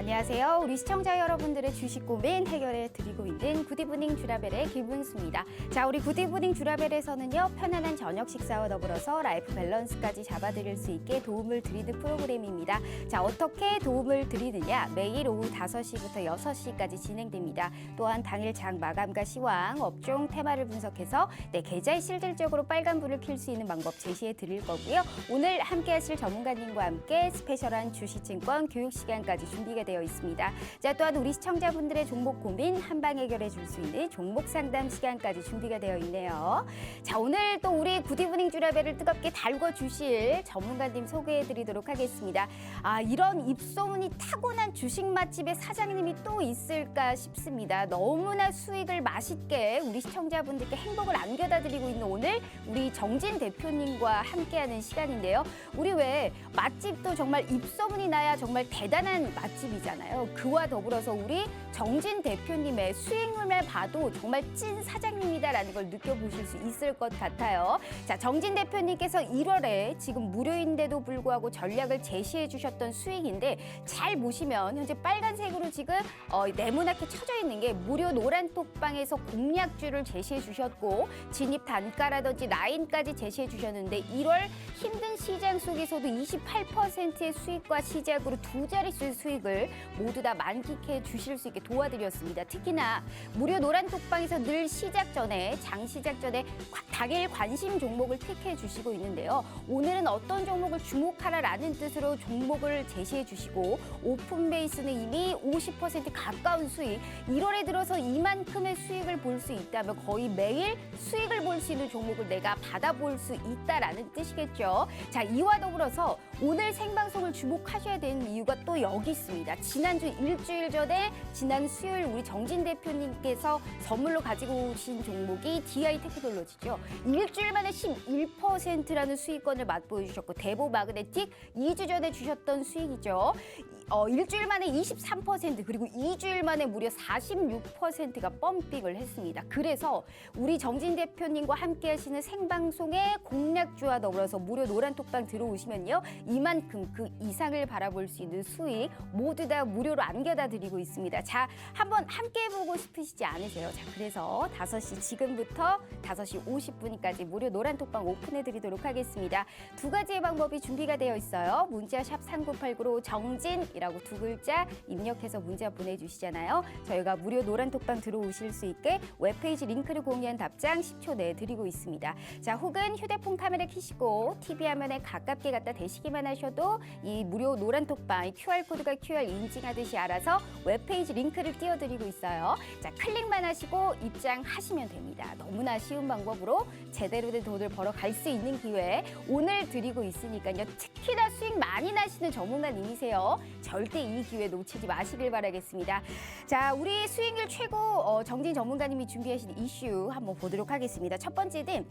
안녕하세요. 우리 시청자 여러분들의 주식 고민 해결해 드리고 있는 굿이브닝 주라벨의 김은수입니다. 자, 우리 굿이브닝 주라벨에서는요, 편안한 저녁 식사와 더불어서 라이프 밸런스까지 잡아드릴 수 있게 도움을 드리는 프로그램입니다. 자, 어떻게 도움을 드리느냐? 매일 오후 5시부터 6시까지 진행됩니다. 또한 당일 장 마감과 시황, 업종 테마를 분석해서 계좌에 실질적으로 빨간불을 켤 수 있는 방법 제시해 드릴 거고요. 오늘 함께 하실 전문가님과 함께 스페셜한 주식증권 교육 시간까지 준비가 되어 있습니다. 자, 또한 우리 시청자분들의 종목 고민 한방 해결해 줄 수 있는 종목 상담 시간까지 준비가 되어 있네요. 자, 오늘 또 우리 굿이브닝 주라벨을 뜨겁게 달궈 주실 전문가님 소개해 드리도록 하겠습니다. 이런 입소문이 타고난 주식 맛집의 사장님이 또 있을까 싶습니다. 너무나 수익을 맛있게 우리 시청자분들께 행복을 안겨다 드리고 있는 오늘 우리 정진 대표님과 함께하는 시간인데요. 우리 왜 맛집도 정말 입소문이 나야 정말 대단한 맛집이잖아요. 그와 더불어서 우리 정진 대표님의 수익률을 봐도 정말 찐 사장님이다라는 걸 느껴보실 수 있을 것 같아요. 자, 정진 대표님께서 1월에 지금 무료인데도 불구하고 전략을 제시해 주셨던 수익인데 잘 보시면 현재 빨간색으로 지금 네모나게 쳐져 있는 게 무료 노란 톡방에서 공략주를 제시해 주셨고 진입 단가라든지 라인까지 제시해 주셨는데 1월 힘든 시장 속에서도 28%의 수익과 시작으로 두 자릿수의 수익을 모두 다 만끽해 주실 수 있게 도와드렸습니다. 특히나 무료 노란 톡방에서 늘 시작 전에 장 시작 전에 당일 관심 종목을 택해 주시고 있는데요. 오늘은 어떤 종목을 주목하라라는 뜻으로 종목을 제시해 주시고 오픈 베이스는 이미 50% 가까운 수익 1월에 들어서 이만큼의 수익을 볼 수 있다면 거의 매일 수익을 볼 수 있는 종목을 내가 받아볼 수 있다라는 뜻이겠죠. 자, 이와 더불어서 오늘 생방송을 주목하셔야 되는 이유가 또 여기 있습니다. 지난주 일주일 전에 지난 수요일 우리 정진 대표님께서 선물로 가지고 오신 종목이 DI 테크놀로지죠. 일주일 만에 11%라는 수익권을 맛보여 주셨고 대보 마그네틱 2주 전에 주셨던 수익이죠. 일주일 만에 23% 그리고 2주일 만에 무려 46%가 펌픽을 했습니다. 그래서 우리 정진 대표님과 함께 하시는 생방송에 공략주와 더불어서 무료 노란 톡방 들어오시면요. 이만큼 그 이상을 바라볼 수 있는 수익 모두 다 무료로 안겨다 드리고 있습니다. 자, 한번 함께 해보고 싶으시지 않으세요? 자, 그래서 5시 지금부터 5시 50분까지 무료 노란 톡방 오픈해 드리도록 하겠습니다. 두 가지의 방법이 준비가 되어 있어요. 문자 샵 3989로 정진이라고 두 글자 입력해서 문자 보내주시잖아요. 저희가 무료 노란 톡방 들어오실 수 있게 웹페이지 링크를 공유한 답장 10초 내에 드리고 있습니다. 자, 혹은 휴대폰 카메라 켜시고 TV 화면에 가깝게 갖다 대시기만 하셔도 이 무료 노란 톡방 QR코드가 QR 인증하듯이 알아서 웹페이지 링크를 띄워드리고 있어요. 자, 클릭만 하시고 입장하시면 됩니다. 너무나 쉬운 방법으로 제대로 된 돈을 벌어갈 수 있는 기회 오늘 드리고 있으니까요. 특히나 수익 많이 나시는 전문가님이세요. 절대 이 기회 놓치지 마시길 바라겠습니다. 자, 우리 수익률 최고 정진 전문가님이 준비하신 이슈 한번 보도록 하겠습니다. 첫 번째는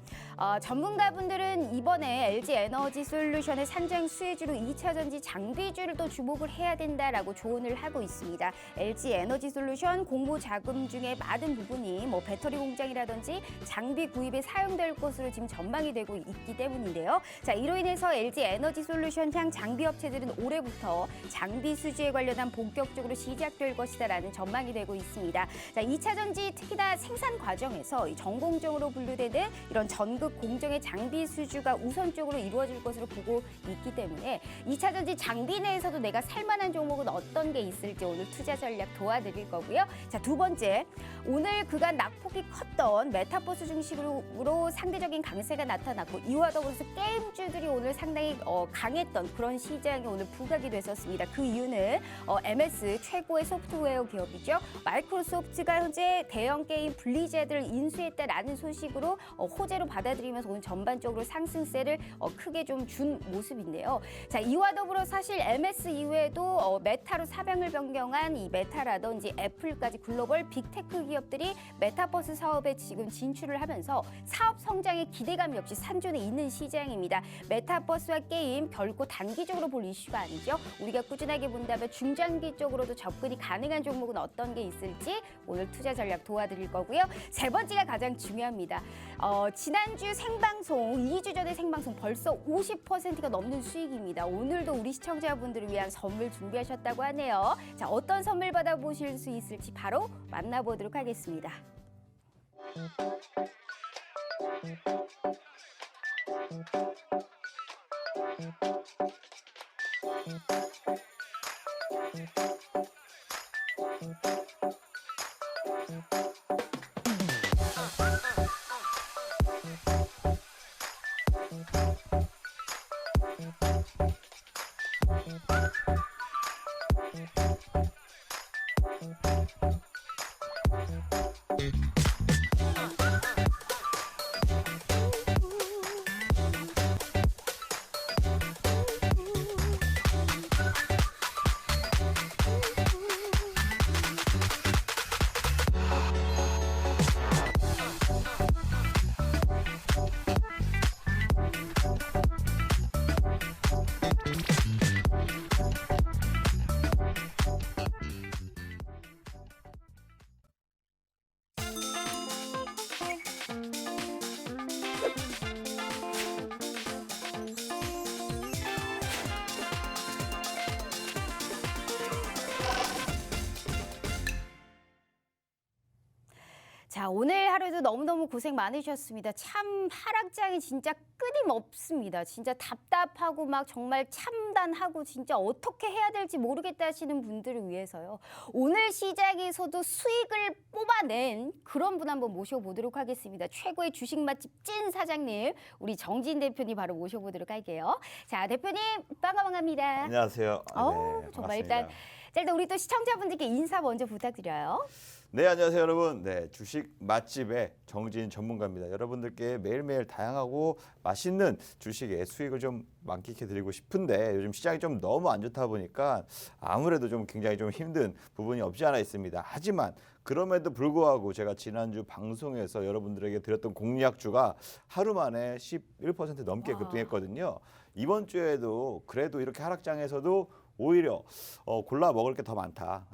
전문가분들은 이번에 LG 에너지 솔루션의 상장 수혜주로 2차 전지 장비주를 또 주목을 해야 된다라고 조언을 하고 있습니다. LG 에너지 솔루션 공모 자금 중에 많은 부분이 배터리 공장이라든지 장비 구입에 사용될 것으로 지금 전망이 되고 있기 때문인데요. 자, 이로 인해서 LG 에너지 솔루션 향 장비 업체들은 올해부터 장비 수주에 관련한 본격적으로 시작될 것이다라는 전망이 되고 있습니다. 자, 2차 전지 특히나 생산 과정에서 이 전공정으로 분류되는 이런 전극 공정의 장비 수주가 우선적으로 이루어질 것으로 보고 있기 때문에 2차 전지 장비 내에서도 내가 살만한 종목은 어떤 게 있을지 오늘 투자 전략 도와드릴 거고요. 자, 두 번째, 오늘 그간 낙폭이 컸던 메타버스 중심으로 상대적인 강세가 나타났고 이와 더불어서 게임주들이 오늘 상당히 강했던 그런 시장이 오늘 부각이 됐었습니다. 그 이유는 MS 최고의 소프트웨어 기업이죠. 마이크로소프트가 현재 대형 게임 블리자드를 인수했다라는 소식으로 호재로 받아들이면서 오늘 전반적으로 상승세를 크게 좀 준 모습인데요. 자, 이와 더불어 사실 MS 이후에도 메타로 사명을 변경한 이 메타라든지 애플까지 글로벌 빅테크 기업들이 메타버스 사업에 지금 진출을 하면서 사업 성장에 기대감 역시 산존해 있는 시장입니다. 메타버스와 게임 결코 단기적으로 볼 이슈가 아니죠. 우리가 꾸준하게 본다면 중장기적으로도 접근이 가능한 종목은 어떤 게 있을지 오늘 투자 전략 도와드릴 거고요. 세 번째가 가장 중요합니다. 지난주 생방송, 2주 전에 생방송 벌써 50%가 넘는 수익입니다. 오늘도 우리 시청자분들을 위한 선물 준비하셨다고 하네요. 자, 어떤 선물 받아보실 수 있을지 바로 만나보도록 하겠습니다. 자, 오늘 하루도 너무너무 고생 많으셨습니다. 참 하락장이 진짜 끊임없습니다. 진짜 답답하고 막 정말 참단하고 진짜 어떻게 해야 될지 모르겠다 하시는 분들을 위해서요. 오늘 시장에서도 수익을 뽑아낸 그런 분 한번 모셔보도록 하겠습니다. 최고의 주식 맛집 찐 사장님, 우리 정진 대표님 바로 모셔보도록 할게요. 자, 대표님 반갑습니다. 안녕하세요. 정말 일단 우리 또 시청자분들께 인사 먼저 부탁드려요. 네, 안녕하세요, 여러분. 네, 주식 맛집의 정진 전문가입니다. 여러분들께 매일매일 다양하고 맛있는 주식의 수익을 좀 만끽해 드리고 싶은데 요즘 시장이 좀 너무 안 좋다 보니까 아무래도 좀 굉장히 좀 힘든 부분이 없지 않아 있습니다. 하지만 그럼에도 불구하고 제가 지난주 방송에서 여러분들에게 드렸던 공략주가 하루 만에 11% 넘게 급등했거든요. 이번 주에도 그래도 이렇게 하락장에서도 오히려 골라 먹을 게 더 많다.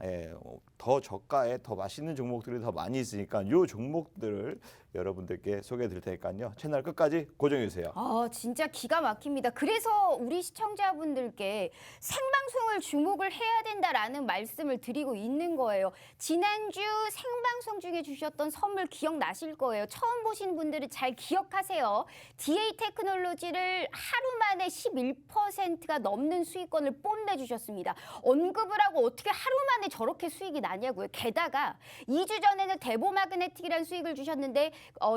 더 저가에 더 맛있는 종목들이 더 많이 있으니까 이 종목들을 여러분들께 소개해 드릴 테니까요. 채널 끝까지 고정해 주세요. 진짜 기가 막힙니다. 그래서 우리 시청자분들께 생방송을 주목을 해야 된다라는 말씀을 드리고 있는 거예요. 지난주 생방송 중에 주셨던 선물 기억나실 거예요. 처음 보신 분들은 잘 기억하세요. DA 테크놀로지를 하루 만에 11%가 넘는 수익권을 뽐내주셨습니다. 언급을 하고 어떻게 하루 만에 저렇게 수익이 나냐고요. 게다가 2주 전에는 대보마그네틱이라는 수익을 주셨는데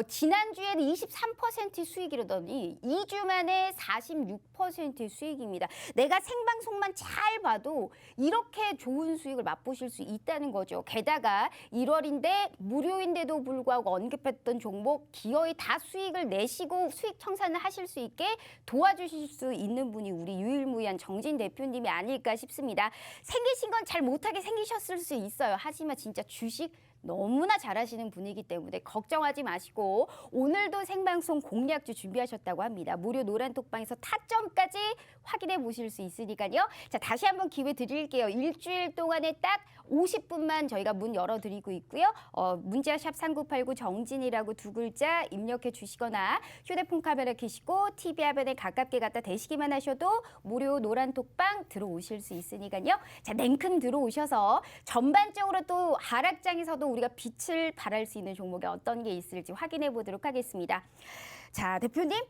지난주에는 23% 수익이라더니 2주 만에 46% 수익입니다. 내가 생방송만 잘 봐도 이렇게 좋은 수익을 맛보실 수 있다는 거죠. 게다가 1월인데 무료인데도 불구하고 언급했던 종목 기어이 다 수익을 내시고 수익 청산을 하실 수 있게 도와주실 수 있는 분이 우리 유일무이한 정진 대표님이 아닐까 싶습니다. 생기신 건 잘 못하게 생기셨을 수 있어요. 하지만 진짜 주식 너무나 잘하시는 분이기 때문에 걱정하지 마시고 오늘도 생방송 공략주 준비하셨다고 합니다. 무료 노란톡방에서 타점까지 확인해 보실 수 있으니까요. 자, 다시 한번 기회 드릴게요. 일주일 동안에 딱 50분만 저희가 문 열어드리고 있고요. 문자샵 3989 정진이라고 두 글자 입력해 주시거나 휴대폰 카메라 켜시고 TV 화면에 가깝게 갖다 대시기만 하셔도 무료 노란톡방 들어오실 수 있으니까요. 자, 냉큼 들어오셔서 전반적으로 또 하락장에서도 우리가 빛을 발할 수 있는 종목이 어떤 게 있을지 확인해 보도록 하겠습니다. 자, 대표님.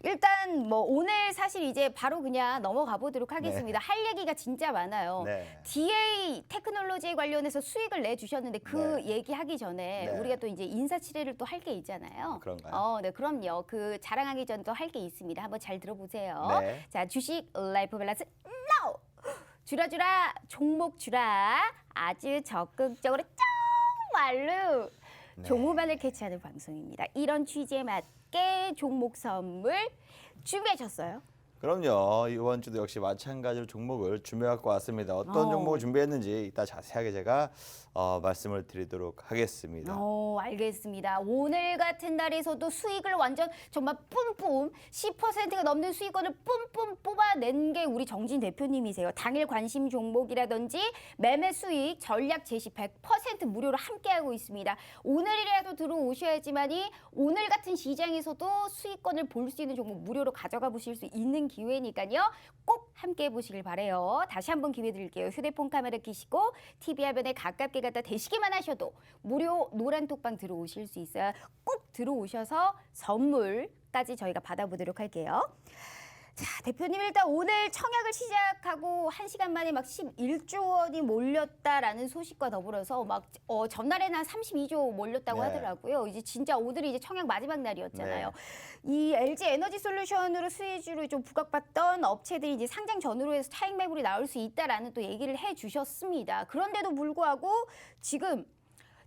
일단 뭐 오늘 사실 이제 바로 그냥 넘어가 보도록 하겠습니다. 할 얘기가 진짜 많아요. DA 테크놀로지에 관련해서 수익을 내주셨는데 그 얘기하기 전에 우리가 또 이제 인사치레를 또 할 게 있잖아요. 그런가요? 네, 그럼요. 그 자랑하기 전에 또 할 게 있습니다. 한번 잘 들어보세요. 자, 주식 라이프 밸런스 NOW! 주라주라 종목 주라 아주 적극적으로 정말로 종목만을 캐치하는 방송입니다. 이런 취지에 맞게 종목 선물 준비하셨어요? 그럼요. 이번 주도 역시 마찬가지로 종목을 준비해갖고 왔습니다. 어떤 종목을 준비했는지 이따 자세하게 제가 말씀을 드리도록 하겠습니다. 알겠습니다. 오늘 같은 날에서도 수익을 완전 정말 뿜뿜 10%가 넘는 수익권을 뿜뿜 뽑아낸 게 우리 정진 대표님이세요. 당일 관심 종목이라든지 매매 수익 전략 제시 100% 무료로 함께하고 있습니다. 오늘이라도 들어오셔야지만이 오늘 같은 시장에서도 수익권을 볼 수 있는 종목 무료로 가져가 보실 수 있는 기회니까요. 꼭 함께해 보시길 바래요. 다시 한번 기회 드릴게요. 휴대폰 카메라 켜시고 TV 화면에 가깝게 갖다 대시기만 하셔도 무료 노란 톡방 들어오실 수 있어요. 꼭 들어오셔서 선물까지 저희가 받아보도록 할게요. 자, 대표님 일단 오늘 청약을 시작하고 1시간 만에 막 11조 원이 몰렸다라는 소식과 더불어서 막 전날에는 한 32조 몰렸다고 네. 하더라고요. 이제 진짜 오늘이 이제 청약 마지막 날이었잖아요. 이 LG 에너지 솔루션으로 수혜주를 좀 부각받던 업체들이 이제 상장 전후로 해서 차익 매물이 나올 수 있다라는 또 얘기를 해 주셨습니다. 그런데도 불구하고 지금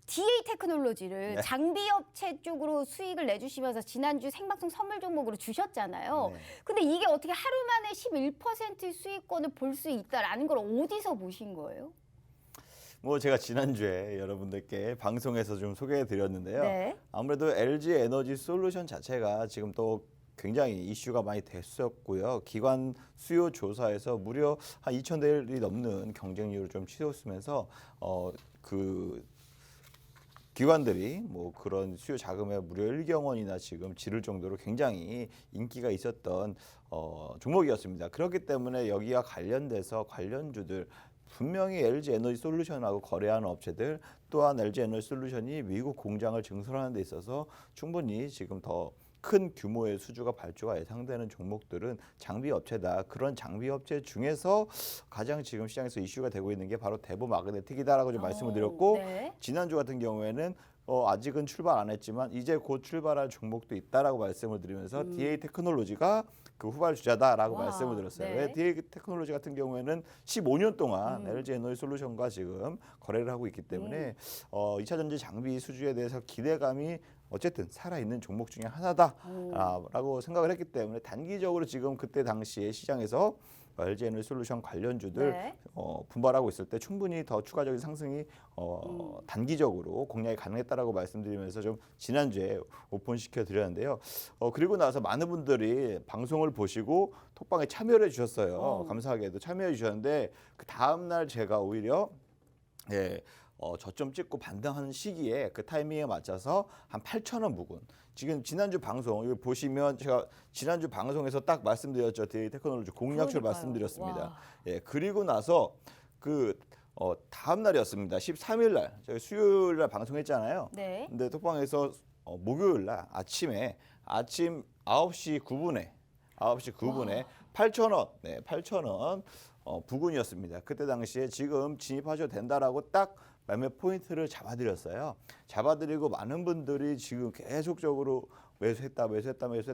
DA 테크놀로지를 네. 장비 업체 쪽으로 수익을 내주시면서 지난주 생방송 선물 종목으로 주셨잖아요. 네. 근데 이게 어떻게 하루 만에 11% 수익권을 볼 수 있다라는 걸 어디서 보신 거예요? 뭐 제가 지난주에 여러분들께 방송에서 좀 소개해 드렸는데요. 네. 아무래도 LG 에너지 솔루션 자체가 지금 또 굉장히 이슈가 많이 됐었고요. 기관 수요 조사에서 무려 한 2,000대를 넘는 경쟁률을 좀 치솟으면서 그 기관들이 뭐 그런 수요 자금의 무려 1경 원이나 지금 지를 정도로 굉장히 인기가 있었던 종목이었습니다. 그렇기 때문에 여기와 관련돼서 관련주들 분명히 LG 에너지 솔루션하고 거래하는 업체들 또한 LG 에너지 솔루션이 미국 공장을 증설하는 데 있어서 충분히 지금 더 큰 규모의 수주가 발주가 예상되는 종목들은 장비 업체다. 그런 장비 업체 중에서 가장 지금 시장에서 이슈가 되고 있는 게 바로 대보 마그네틱이다라고 좀 말씀을 드렸고 네. 지난주 같은 경우에는 아직은 출발 안 했지만 이제 곧 출발할 종목도 있다라고 말씀을 드리면서 DA 테크놀로지가 그 후발주자다라고 와, 말씀을 드렸어요. 네. 왜 DA 테크놀로지 같은 경우에는 15년 동안 LG 에너지 솔루션과 지금 거래를 하고 있기 때문에 2차 전지 장비 수주에 대해서 기대감이 어쨌든 살아있는 종목 중에 하나다라고 생각을 했기 때문에 단기적으로 지금 그때 당시에 시장에서 LG 에너지 솔루션 관련주들 네. 분발하고 있을 때 충분히 더 추가적인 상승이 단기적으로 공략이 가능했다라고 말씀드리면서 좀 지난주에 오픈시켜 드렸는데요. 그리고 나서 많은 분들이 방송을 보시고 톡방에 참여를 해주셨어요. 감사하게도 참여해 주셨는데 그 다음 날 제가 오히려 저점 찍고 반등하는 시기에 그 타이밍에 맞춰서 한 8,000원 부근. 지금 지난주 방송 이거 보시면 제가 지난주 방송에서 딱 말씀드렸죠. DA 테크놀로지 공략출 그러니까요. 말씀드렸습니다. 와. 그리고 나서 그 다음 날이었습니다. 13일 날 저희 수요일 날 방송했잖아요. 네. 근데 톡방에서 목요일 날 아침 9시 9분에 8,000원. 네, 8,000원 부근이었습니다. 그때 당시에 지금 진입하셔도 된다라고 딱 매매 포인트를 잡아드렸어요. 잡아드리고 많은 분들이 지금 계속적으로 매수했다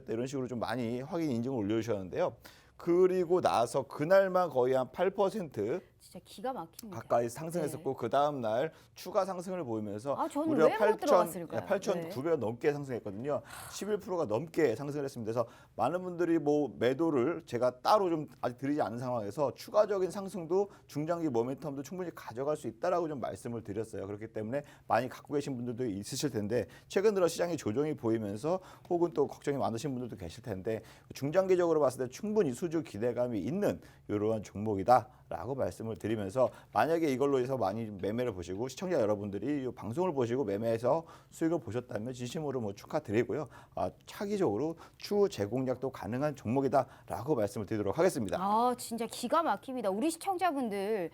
이런 식으로 좀 많이 확인 인증을 올려주셨는데요. 그리고 나서 그날만 거의 한 8% 진짜 기가 막힙니다. 가까이 상승했었고 그 다음 날 추가 상승을 보이면서 저는 무려 왜 못 들어갔을까요? 8,900원 넘게 상승했거든요. 11%가 넘게 상승을 했습니다. 그래서 많은 분들이 뭐 매도를 제가 따로 좀 아직 드리지 않은 상황에서 추가적인 상승도 중장기 모멘텀도 충분히 가져갈 수 있다라고 좀 말씀을 드렸어요. 그렇기 때문에 많이 갖고 계신 분들도 있으실 텐데 최근 들어 시장의 조정이 보이면서 혹은 또 걱정이 많으신 분들도 계실 텐데 중장기적으로 봤을 때 충분히 수주 기대감이 있는 이러한 종목이다라고 말씀을 드리면서 만약에 이걸로 해서 많이 매매를 보시고 시청자 여러분들이 이 방송을 보시고 매매해서 수익을 보셨다면 진심으로 뭐 축하드리고요. 차기적으로 추후 재공략도 가능한 종목이다라고 말씀을 드리도록 하겠습니다. 진짜 기가 막힙니다. 우리 시청자분들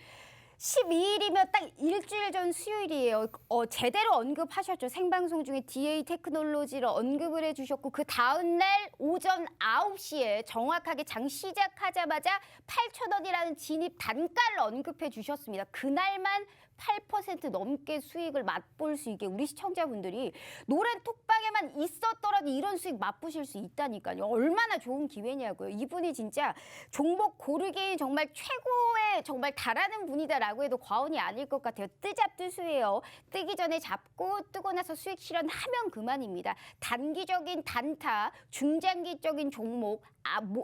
12일이면 딱 일주일 전 수요일이에요. 제대로 언급하셨죠. 생방송 중에 DA 테크놀로지를 언급을 해주셨고 그 다음 날 오전 9시에 정확하게 장 시작하자마자 8,000원이라는 진입 단가를 언급해 주셨습니다. 그날만 8% 넘게 수익을 맛볼 수 있게 우리 시청자분들이 노란 톡방에만 있었더라도 이런 수익 맛보실 수 있다니까요. 얼마나 좋은 기회냐고요. 이분이 진짜 종목 고르기 정말 최고의 정말 잘하는 분이다라고 해도 과언이 아닐 것 같아요. 뜨잡뜨수예요. 뜨기 전에 잡고 뜨고 나서 수익 실현하면 그만입니다. 단기적인 단타, 중장기적인 종목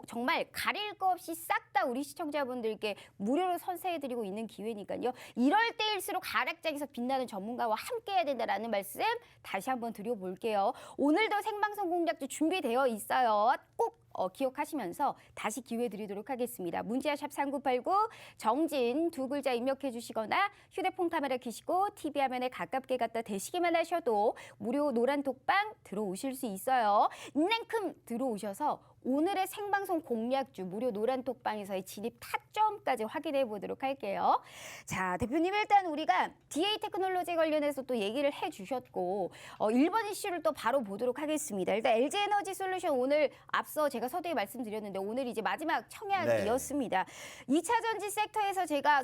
정말 가릴 거 없이 싹 다 우리 시청자분들께 무료로 선사해드리고 있는 기회니까요. 이럴 때일수록 가락장에서 빛나는 전문가와 함께해야 된다라는 말씀 다시 한번 드려볼게요. 오늘도 생방송 공략도 준비되어 있어요. 꼭 기억하시면서 다시 기회 드리도록 하겠습니다. 문자 샵 3989 정진 두 글자 입력해 주시거나 휴대폰 카메라 켜시고 TV 화면에 가깝게 갖다 대시기만 하셔도 무료 노란 톡방 들어오실 수 있어요. 냉큼 들어오셔서 오늘의 생방송 공략주 무료 노란 톡방에서의 진입 타점까지 확인해 보도록 할게요. 자, 대표님 일단 우리가 DA 테크놀로지 관련해서 또 얘기를 해 주셨고 1번 이슈를 또 바로 보도록 하겠습니다. 일단 LG 에너지 솔루션 오늘 앞서 제가 서두에 말씀드렸는데 오늘 이제 마지막 청약이었습니다. 2차 전지 섹터에서 제가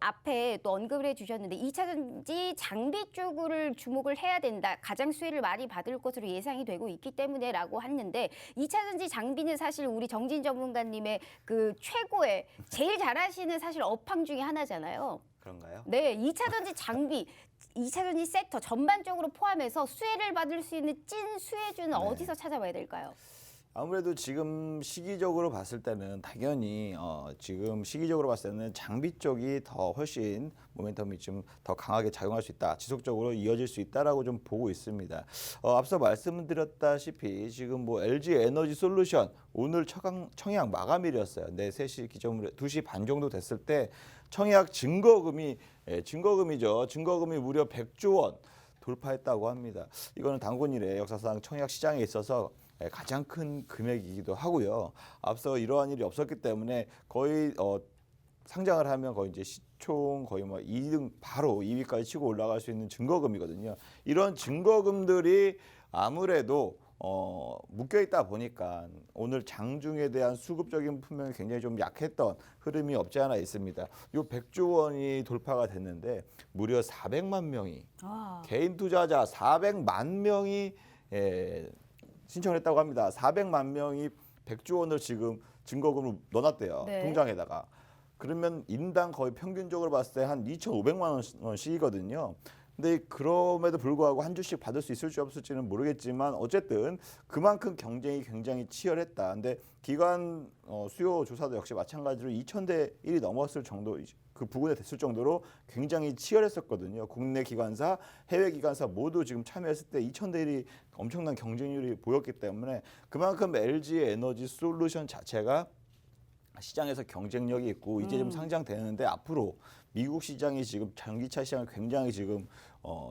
앞에 또 언급을 해 주셨는데 2차 전지 장비 쪽을 주목을 해야 된다. 가장 수혜를 많이 받을 것으로 예상이 되고 있기 때문에라고 했는데 2차 전지 장비는 사실 우리 정진 전문가님의 그 최고의 제일 잘하시는 사실 업황 중에 하나잖아요. 그런가요? 네, 2차 전지 장비, 2차 전지 섹터 전반적으로 포함해서 수혜를 받을 수 있는 찐 수혜주는 어디서 찾아봐야 될까요? 아무래도 지금 시기적으로 봤을 때는 당연히 지금 시기적으로 봤을 때는 장비 쪽이 더 훨씬 모멘텀이 좀 더 강하게 작용할 수 있다. 지속적으로 이어질 수 있다라고 좀 보고 있습니다. 앞서 말씀드렸다시피 지금 뭐 LG 에너지 솔루션 오늘 청약 마감일이었어요. 네, 3시 기점으로 2시 반 정도 됐을 때 청약 증거금이죠. 증거금이 무려 100조 원 돌파했다고 합니다. 이거는 단군 이래 역사상 청약 시장에 있어서 가장 큰 금액이기도 하고요. 앞서 이러한 일이 없었기 때문에 거의 상장을 하면 거의 이제 시총 거의 뭐 2등 바로 2위까지 치고 올라갈 수 있는 증거금이거든요. 이런 증거금들이 아무래도 묶여 있다 보니까 오늘 장중에 대한 수급적인 품목이 굉장히 좀 약했던 흐름이 없지 않아 있습니다. 요 100조 원이 돌파가 됐는데 무려 400만 명이 개인 투자자 400만 명이 신청을 했다고 합니다. 400만 명이 100조 원을 지금 증거금을 넣어놨대요. 네. 통장에다가. 그러면 인당 거의 평균적으로 봤을 때 한 2,500만 원씩이거든요. 근데 그럼에도 불구하고 한 주씩 받을 수 있을지 없을지는 모르겠지만 어쨌든 그만큼 경쟁이 굉장히 치열했다. 근데 기관 수요 조사도 역시 마찬가지로 2,000대 1이 넘었을 정도 그 부근에 됐을 정도로 굉장히 치열했었거든요. 국내 기관사, 해외 기관사 모두 지금 참여했을 때 2,000대 1이 엄청난 경쟁률이 보였기 때문에 그만큼 LG 에너지 솔루션 자체가 시장에서 경쟁력이 있고 이제 좀 상장되는데 앞으로 미국 시장이 지금 전기차 시장을 굉장히 지금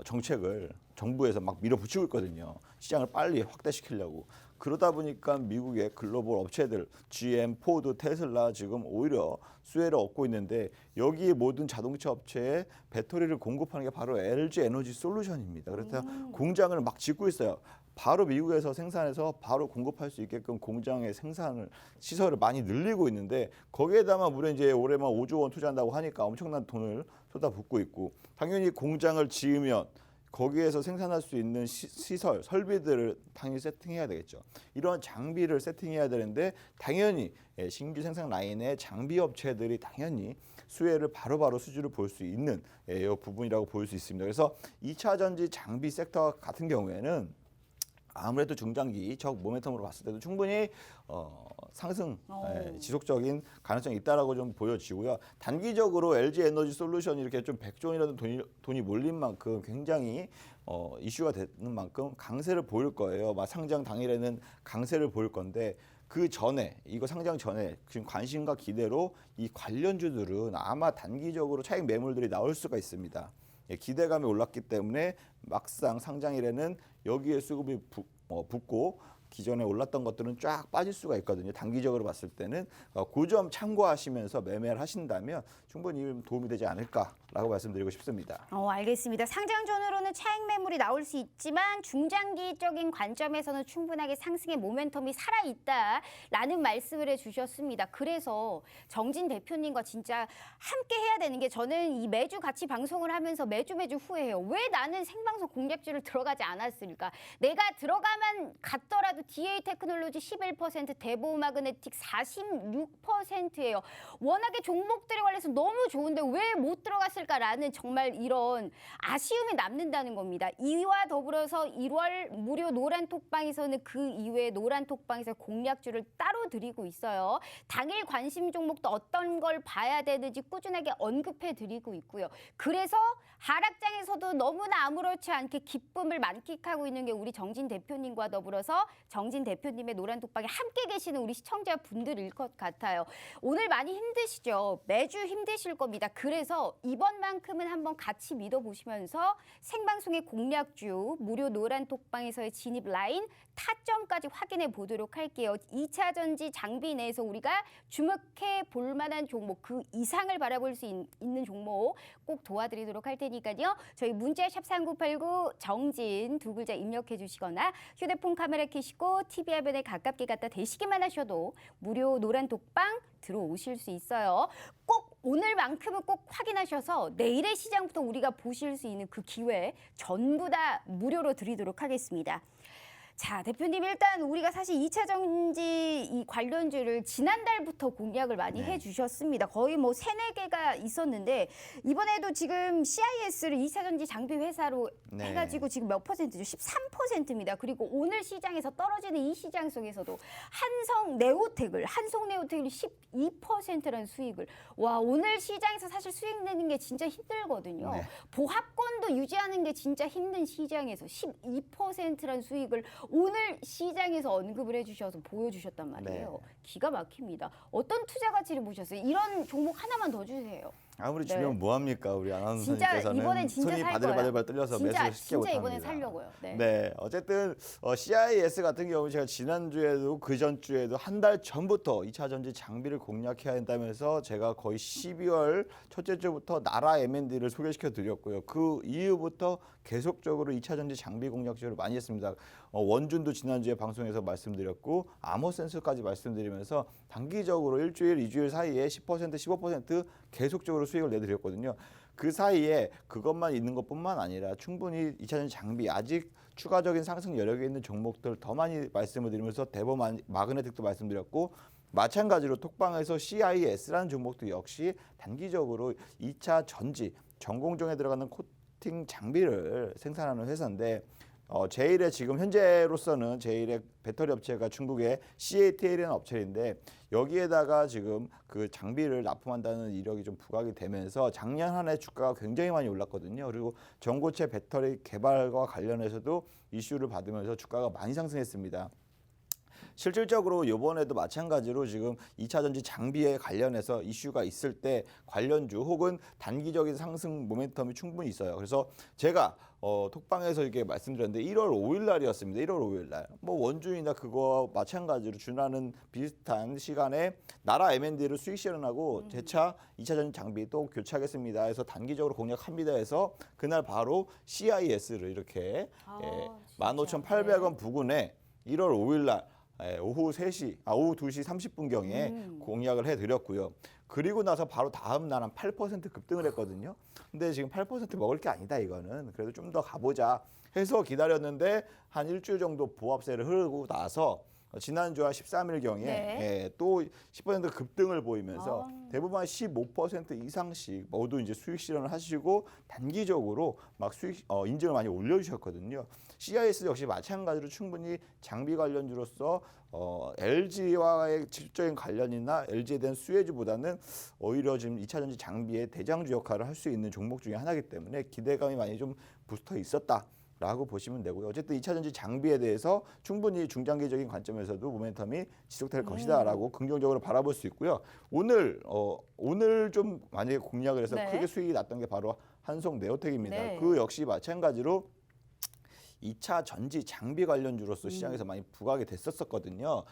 정책을 정부에서 막 밀어붙이고 있거든요. 시장을 빨리 확대시키려고. 그러다 보니까 미국의 글로벌 업체들 GM, 포드, 테슬라 지금 오히려 수혜를 얻고 있는데 여기 모든 자동차 업체에 배터리를 공급하는 게 바로 LG 에너지 솔루션입니다. 그래서 공장을 막 짓고 있어요. 바로 미국에서 생산해서 바로 공급할 수 있게끔 공장의 생산을 시설을 많이 늘리고 있는데 거기에다가 무려 이제 올해만 5조 원 투자한다고 하니까 엄청난 돈을 쏟아붓고 있고 당연히 공장을 지으면 거기에서 생산할 수 있는 시설, 설비들을 당연히 세팅해야 되겠죠. 이런 장비를 세팅해야 되는데 당연히 신규 생산 라인의 장비 업체들이 당연히 수혜를 바로바로 수주를 볼 수 있는 이 부분이라고 볼 수 있습니다. 그래서 2차 전지 장비 섹터 같은 경우에는 아무래도 중장기적 모멘텀으로 봤을 때도 충분히 상승 지속적인 가능성이 있다라고 좀 보여지고요. 단기적으로 LG 에너지 솔루션이 이렇게 좀 100조 원이라도 돈이 몰린 만큼 굉장히 이슈가 되는 만큼 강세를 보일 거예요. 막 상장 당일에는 강세를 보일 건데 그 전에 이거 상장 전에 지금 관심과 기대로 이 관련주들은 아마 단기적으로 차익 매물들이 나올 수가 있습니다. 기대감이 올랐기 때문에 막상 상장일에는 여기에 수급이 붙고 기존에 올랐던 것들은 쫙 빠질 수가 있거든요. 단기적으로 봤을 때는 그 점 참고하시면서 매매를 하신다면 충분히 도움이 되지 않을까라고 말씀드리고 싶습니다. 알겠습니다. 상장 전후로는 차익 매물이 나올 수 있지만 중장기적인 관점에서는 충분하게 상승의 모멘텀이 살아있다라는 말씀을 해주셨습니다. 그래서 정진 대표님과 진짜 함께 해야 되는 게 저는 이 매주 같이 방송을 하면서 매주 후회해요. 왜 나는 생방송 공략주를 들어가지 않았을까? 내가 들어가만 갔더라도 봐도 DA 테크놀로지 11%, 대보 마그네틱 46%예요. 워낙에 종목들에 관해서 너무 좋은데 왜 못 들어갔을까라는 정말 이런 아쉬움이 남는다는 겁니다. 이와 더불어서 1월 무료 노란 톡방에서는 그 이외에 노란 톡방에서 공략주를 따로 드리고 있어요. 당일 관심 종목도 어떤 걸 봐야 되는지 꾸준하게 언급해 드리고 있고요. 그래서 하락장에서도 너무나 아무렇지 않게 기쁨을 만끽하고 있는 게 우리 정진 대표님과 더불어서 정진 대표님의 노란 톡방에 함께 계시는 우리 시청자분들일 것 같아요. 오늘 많이 힘드시죠? 매주 힘드실 겁니다. 그래서 이번만큼은 한번 같이 믿어보시면서 생방송의 공략주, 무료 노란 톡방에서의 진입 라인, 타점까지 확인해 보도록 할게요. 2차 전지 장비 내에서 우리가 주목해 볼 만한 종목, 그 이상을 바라볼 수 있는 종목 꼭 도와드리도록 할 테니까요. 저희 문자샵 3989 정진 두 글자 입력해 주시거나 휴대폰 카메라 켜시고 TV 화면에 가깝게 갖다 대시기만 하셔도 무료 노란 톡방 들어오실 수 있어요. 꼭 오늘만큼은 꼭 확인하셔서 내일의 시장부터 우리가 보실 수 있는 그 기회 전부 다 무료로 드리도록 하겠습니다. 자, 대표님 일단 우리가 사실 2차 전지 이 관련주를 지난달부터 공략을 많이 해주셨습니다. 거의 뭐 3-4개가 있었는데 이번에도 지금 CIS를 2차 전지 장비 회사로 해가지고 지금 몇 퍼센트죠? 13%입니다. 그리고 오늘 시장에서 떨어지는 이 시장 속에서도 한성네오텍을 12%라는 수익을 와 오늘 시장에서 사실 수익 내는 게 진짜 힘들거든요. 보합권도 유지하는 게 진짜 힘든 시장에서 12%라는 수익을 오늘 시장에서 언급을 해주셔서 보여주셨단 말이에요. 기가 막힙니다. 어떤 투자 가치를 보셨어요? 이런 종목 하나만 더 주세요. 아무리 주면 뭐합니까? 우리 진짜 아나운서님께서는 이번엔 진짜 손이 살 바들바들 떨려서 매수를 쉽게 진짜 못합니다. 이번엔 살려고요. 네, 어쨌든 CIS 같은 경우 제가 지난주에도 그전주에도 한 달 전부터 2차 전지 장비를 공략해야 한다면서 제가 거의 12월 첫째 주부터 나라 M&D를 소개시켜 드렸고요. 그 이후부터 계속적으로 2차 전지 장비 공략주를 많이 했습니다. 원준도 지난주에 방송에서 말씀드렸고 아모센스까지 말씀드리면서 단기적으로 일주일, 2주일 사이에 10%, 15% 계속적으로 수익을 내드렸거든요. 그 사이에 그것만 있는 것뿐만 아니라 충분히 2차 전지 장비 아직 추가적인 상승 여력이 있는 종목들 더 많이 말씀을 드리면서 대보 마그네틱도 말씀드렸고 마찬가지로 톡방에서 CIS라는 종목도 역시 단기적으로 2차 전지 전공정에 들어가는 코팅 장비를 생산하는 회사인데 제일의 지금 현재로서는 제일의 배터리 업체가 중국의 CATL이라는 업체인데 여기에다가 지금 그 장비를 납품한다는 이력이 좀 부각이 되면서 작년 한 해 주가가 굉장히 많이 올랐거든요. 그리고 전고체 배터리 개발과 관련해서도 이슈를 받으면서 주가가 많이 상승했습니다. 실질적으로 이번에도 마찬가지로 지금 2차 전지 장비에 관련해서 이슈가 있을 때 관련주 혹은 단기적인 상승 모멘텀이 충분히 있어요. 그래서 제가 톡방에서 이렇게 말씀드렸는데 1월 5일 날이었습니다. 1월 5일 날. 뭐 원준이나 그거 마찬가지로 준하는 비슷한 시간에 나라 M&D를 수익 실현하고 재차 2차 전지 장비 또 교체하겠습니다. 해서 단기적으로 공략합니다. 해서 그날 바로 CIS를 이렇게 15,800원 부근에 1월 5일 날 오후 2시 30분경에 공략을 해드렸고요. 그리고 나서 바로 다음 날 한 8% 급등을 했거든요. 근데 지금 8% 먹을 게 아니다 이거는. 그래도 좀 더 가보자 해서 기다렸는데 한 일주일 정도 보합세를 흐르고 나서 지난주 한 13일경에 또 10% 급등을 보이면서 대부분 15% 이상씩 모두 이제 수익 실현을 하시고 단기적으로 막 수익 인증을 많이 올려주셨거든요. CIS 역시 마찬가지로 충분히 장비 관련주로서 LG와의 직접적인 관련이나 LG에 대한 수혜주보다는 오히려 지금 2차 전지 장비의 대장주 역할을 할 수 있는 종목 중에 하나이기 때문에 기대감이 많이 좀 부스터 있었다. 라고 보시면 되고요. 어쨌든 2차 전지 장비에 대해서 충분히 중장기적인 관점에서도 모멘텀이 지속될 것이다라고 긍정적으로 바라볼 수 있고요. 오늘 좀 만약에 공략을 해서 크게 수익이 났던 게 바로 한성네오텍입니다. 그 역시 마찬가지로 2차 전지 장비 관련주로서 시장에서 많이 부각이 됐었거든요.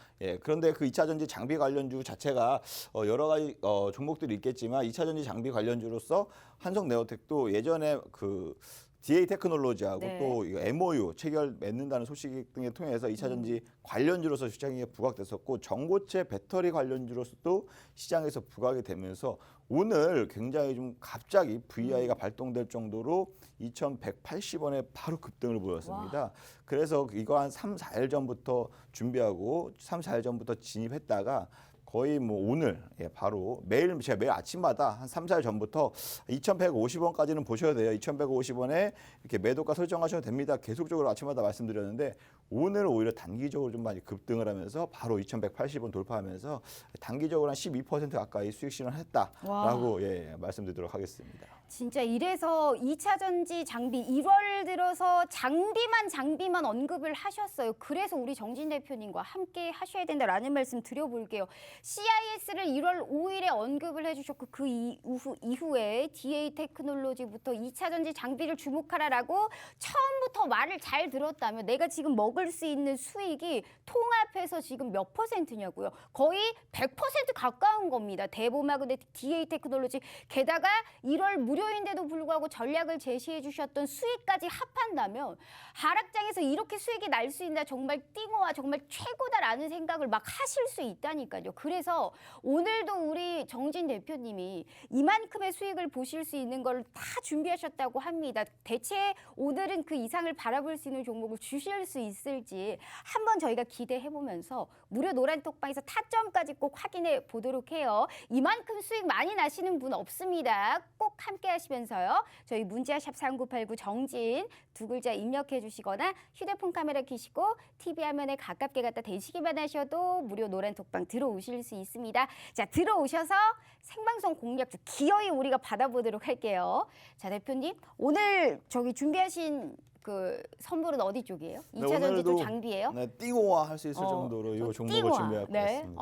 그런데 그 2차 전지 장비 관련주 자체가 여러 가지 종목들이 있겠지만 2차 전지 장비 관련주로서 한성네오텍도 예전에 그 DA 테크놀로지하고 네. 또 이거 MOU 체결 맺는다는 소식 등을 통해서 2차 전지 관련주로서 시장에 부각됐었고 전고체 배터리 관련주로서도 시장에서 부각이 되면서 오늘 굉장히 좀 갑자기 VI가 발동될 정도로 2,180원에 바로 급등을 보였습니다. 그래서 이거 한 3, 4일 전부터 준비하고 3, 4일 전부터 진입했다가 거의 뭐 오늘 바로 제가 매일 아침마다 한 3, 4일 전부터 2,150원까지는 보셔야 돼요. 2,150원에 이렇게 매도가 설정하셔도 됩니다. 계속적으로 아침마다 말씀드렸는데 오늘 오히려 단기적으로 좀 많이 급등을 하면서 바로 2,180원 돌파하면서 단기적으로 한 12% 가까이 수익 실현했다라고 말씀드리도록 하겠습니다. 진짜 이래서 2차 전지 장비 1월 들어서 장비만 언급을 하셨어요. 그래서 우리 정진 대표님과 함께 하셔야 된다라는 말씀 드려볼게요. CIS를 1월 5일에 언급을 해주셨고 그 이후에 DA 테크놀로지부터 2차 전지 장비를 주목하라라고 처음부터 말을 잘 들었다면 내가 지금 먹을 수 있는 수익이 통합해서 지금 몇 %냐고요. 거의 100% 가까운 겁니다. 대보마그 DA 테크놀로지 게다가 1월 무료인데도 불구하고 전략을 제시해 주셨던 수익까지 합한다면 하락장에서 이렇게 수익이 날 수 있나 정말 띵호와 정말 최고다라는 생각을 막 하실 수 있다니까요. 그래서 오늘도 우리 정진 대표님이 이만큼의 수익을 보실 수 있는 걸 다 준비하셨다고 합니다. 대체 오늘은 그 이상을 바라볼 수 있는 종목을 주실 수 있을지 한번 저희가 기대해보면서 무료 노란 톡방에서 타점까지 꼭 확인해 보도록 해요. 이만큼 수익 많이 나시는 분 없습니다. 꼭 함께 하시면서요. 저희 문자 샵 3989 정진 두 글자 입력해 주시거나 휴대폰 카메라 켜시고 TV 화면에 가깝게 갖다 대시기만 하셔도 무료 노란 톡방 들어오실 수 있습니다. 자, 들어오셔서 생방송 공략주 기어이 우리가 받아보도록 할게요. 자, 대표님 오늘 저기 준비하신 그 선물은 어디 쪽이에요? 2차 전지 쪽 장비예요? 네, 띵호화 할 수 있을 정도로 이 종목을 준비하고 있습니다.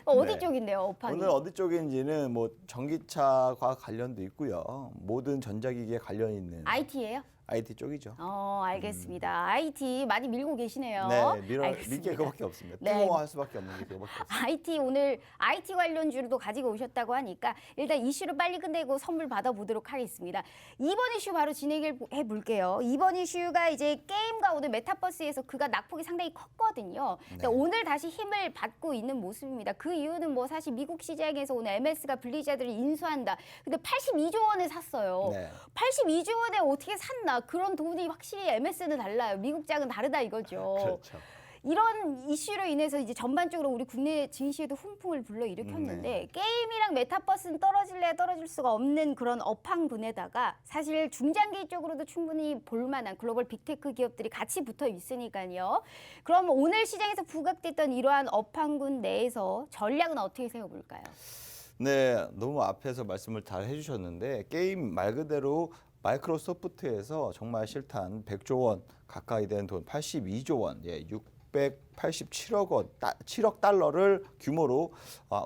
어디 네. 쪽인데요, 업황이? 오늘 어디 쪽인지는 뭐 전기차와 관련도 있고요. 모든 전자기기에 관련 있는 IT예요? IT 쪽이죠. 알겠습니다. IT 많이 밀고 계시네요. 네, 밀 게 알겠습니다. 그거밖에 없습니다. 네. 띵호화 할 수밖에 없는 게 그거밖에 없습니다. IT 오늘 IT 관련주도 가지고 오셨다고 하니까 일단 이슈를 빨리 끝내고 선물 받아보도록 하겠습니다. 이번 이슈 바로 진행해 볼게요. 이번 이슈가 이제 게임과 오늘 메타버스에서 그가 낙폭이 상당히 컸거든요. 근데 오늘 다시 힘을 받고 있는 모습입니다. 그 이유는 뭐 사실 미국 시장에서 오늘 MS가 블리자드를 인수한다. 근데 82조 원에 샀어요. 네. 82조 원에 어떻게 샀나? 그런 돈이 확실히 MS는 달라요. 미국장은 다르다 이거죠. 그렇죠. 이런 이슈로 인해서 이제 전반적으로 우리 국내 증시에도 훈풍을 불러일으켰는데 게임이랑 메타버스는 떨어질래야 떨어질 수가 없는 그런 업황군에다가 사실 중장기 쪽으로도 충분히 볼만한 글로벌 빅테크 기업들이 같이 붙어 있으니까요. 그럼 오늘 시장에서 부각됐던 이러한 업황군 내에서 전략은 어떻게 세워볼까요? 네, 너무 앞에서 말씀을 잘 해주셨는데 게임 말 그대로 마이크로소프트에서 정말 실탄 100조 원 가까이 되는 돈 82조 원, 687억 원, 7억 달러를 규모로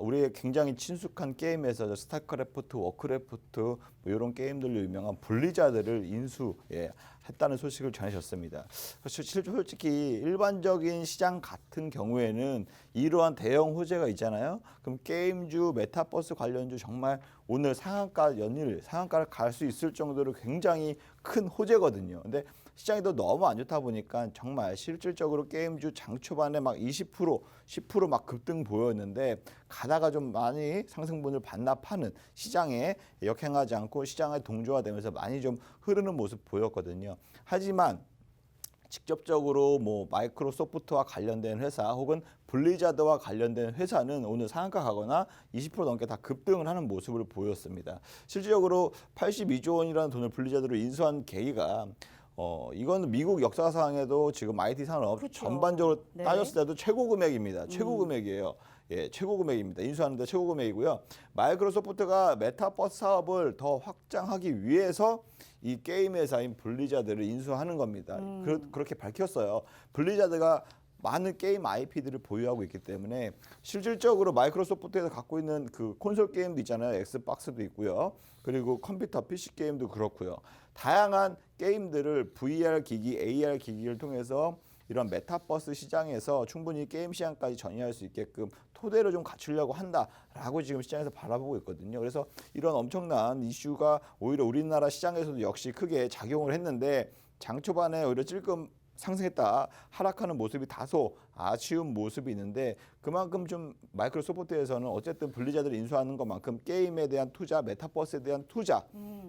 우리의 굉장히 친숙한 게임에서 스타크래프트, 워크래프트 뭐 이런 게임들로 유명한 블리자드를 인수했다는 소식을 전해졌습니다. 솔직히 일반적인 시장 같은 경우에는 이러한 대형 호재가 있잖아요. 그럼 게임주, 메타버스 관련주 정말 오늘 상한가를 갈 수 있을 정도로 굉장히 큰 호재거든요. 근데 시장이 너무 안 좋다 보니까 정말 실질적으로 게임주 장 초반에 막 20%, 10% 막 급등 보였는데 가다가 좀 많이 상승분을 반납하는 시장에 역행하지 않고 시장에 동조화되면서 많이 좀 흐르는 모습 보였거든요. 하지만 직접적으로 뭐 마이크로소프트와 관련된 회사 혹은 블리자드와 관련된 회사는 오늘 상한가 가거나 20% 넘게 다 급등을 하는 모습을 보였습니다. 실질적으로 82조 원이라는 돈을 블리자드로 인수한 계기가 이건 미국 역사상에도 지금 IT 산업 그렇죠. 전반적으로 네. 따졌을 때도 최고 금액입니다. 최고 금액이에요. 최고 금액입니다. 인수하는데 최고 금액이고요. 마이크로소프트가 메타버스 사업을 더 확장하기 위해서 이 게임 회사인 블리자드를 인수하는 겁니다. 그렇게 밝혔어요. 블리자드가 많은 게임 IP들을 보유하고 있기 때문에 실질적으로 마이크로소프트에서 갖고 있는 그 콘솔 게임도 있잖아요. 엑스박스도 있고요. 그리고 컴퓨터, PC 게임도 그렇고요. 다양한 게임들을 VR 기기, AR 기기를 통해서 이런 메타버스 시장에서 충분히 게임 시장까지 전이할 수 있게끔 토대를 좀 갖추려고 한다라고 지금 시장에서 바라보고 있거든요. 그래서 이런 엄청난 이슈가 오히려 우리나라 시장에서도 역시 크게 작용을 했는데 장 초반에 오히려 찔끔 상승했다 하락하는 모습이 다소 아쉬운 모습이 있는데 그만큼 좀 마이크로소프트에서는 어쨌든 분리자들을 인수하는 것만큼 게임에 대한 투자, 메타버스에 대한 투자,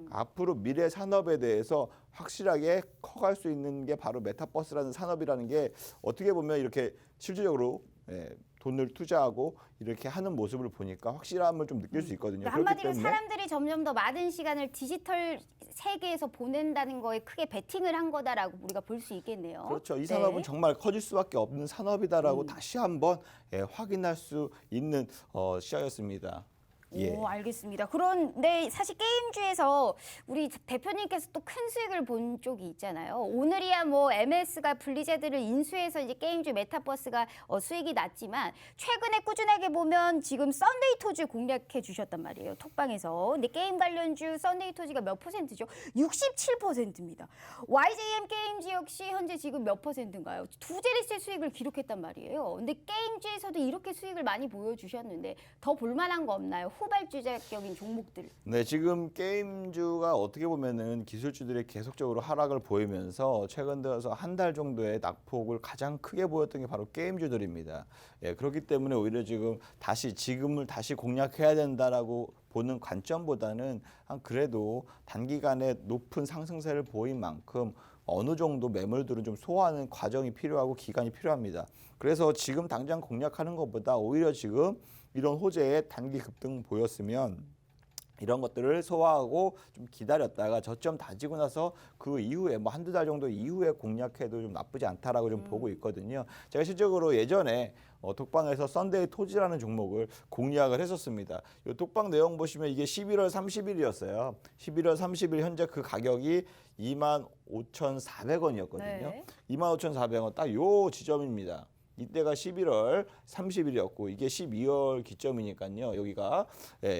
앞으로 미래 산업에 대해서 확실하게 커갈 수 있는 게 바로 메타버스라는 산업이라는 게 어떻게 보면 이렇게 실질적으로 돈을 투자하고 이렇게 하는 모습을 보니까 확실함을 좀 느낄 수 있거든요. 그러니까 한마디로 사람들이 점점 더 많은 시간을 디지털 세계에서 보낸다는 거에 크게 베팅을 한 거다라고 우리가 볼 수 있겠네요. 그렇죠. 이 산업은 정말 커질 수밖에 없는 산업이다라고 다시 한번 확인할 수 있는 시작이었습니다. 예. 오, 알겠습니다. 그런데 사실 게임주에서 우리 대표님께서 또 큰 수익을 본 쪽이 있잖아요. 오늘이야 뭐 MS가 분리자들을 인수해서 이제 게임주 메타버스가 수익이 났지만 최근에 꾸준하게 보면 지금 썬데이 토지 공략해 주셨단 말이에요. 톡방에서. 근데 게임 관련주 썬데이 토지가 몇 %죠? 67%입니다. YJM 게임즈 역시 현재 지금 몇 %인가요? 두 자릿수의 수익을 기록했단 말이에요. 근데 게임주에서도 이렇게 수익을 많이 보여주셨는데 더 볼만한 거 없나요? 후발주자격인 종목들. 네, 지금 게임주가 어떻게 보면은 기술주들이 계속적으로 하락을 보이면서 최근 들어서 한 달 정도의 낙폭을 가장 크게 보였던 게 바로 게임주들입니다. 예, 그렇기 때문에 오히려 지금을 다시 공략해야 된다라고 보는 관점보다는 그래도 단기간에 높은 상승세를 보인 만큼 어느 정도 매물들은 좀 소화하는 과정이 필요하고 기간이 필요합니다. 그래서 지금 당장 공략하는 것보다 오히려 지금 이런 호재의 단기 급등 보였으면 이런 것들을 소화하고 좀 기다렸다가 저점 다지고 나서 그 이후에 뭐 한두 달 정도 이후에 공략해도 좀 나쁘지 않다라고 좀 보고 있거든요. 제가 실적으로 예전에 톡방에서 썬데이 토지라는 종목을 공략을 했었습니다. 이 톡방 내용 보시면 이게 11월 30일이었어요. 11월 30일 현재 그 가격이 25,400원이었거든요. 네. 25,400원 딱 요 지점입니다. 이때가 11월 30일이었고 이게 12월 기점이니까요. 여기가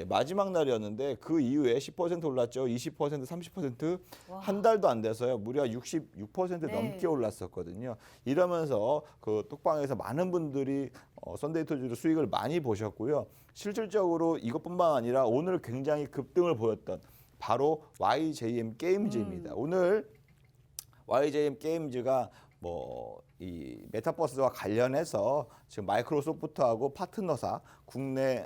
마지막 날이었는데 그 이후에 10% 올랐죠. 20%, 30% 한 달도 안 돼서요. 무려 66% 네. 넘게 올랐었거든요. 이러면서 그 톡방에서 많은 분들이 썬데이 토지로 수익을 많이 보셨고요. 실질적으로 이것뿐만 아니라 오늘 굉장히 급등을 보였던 바로 YJM 게임즈입니다. 오늘 YJM 게임즈가 이 메타버스와 관련해서 지금 마이크로소프트하고 파트너사 국내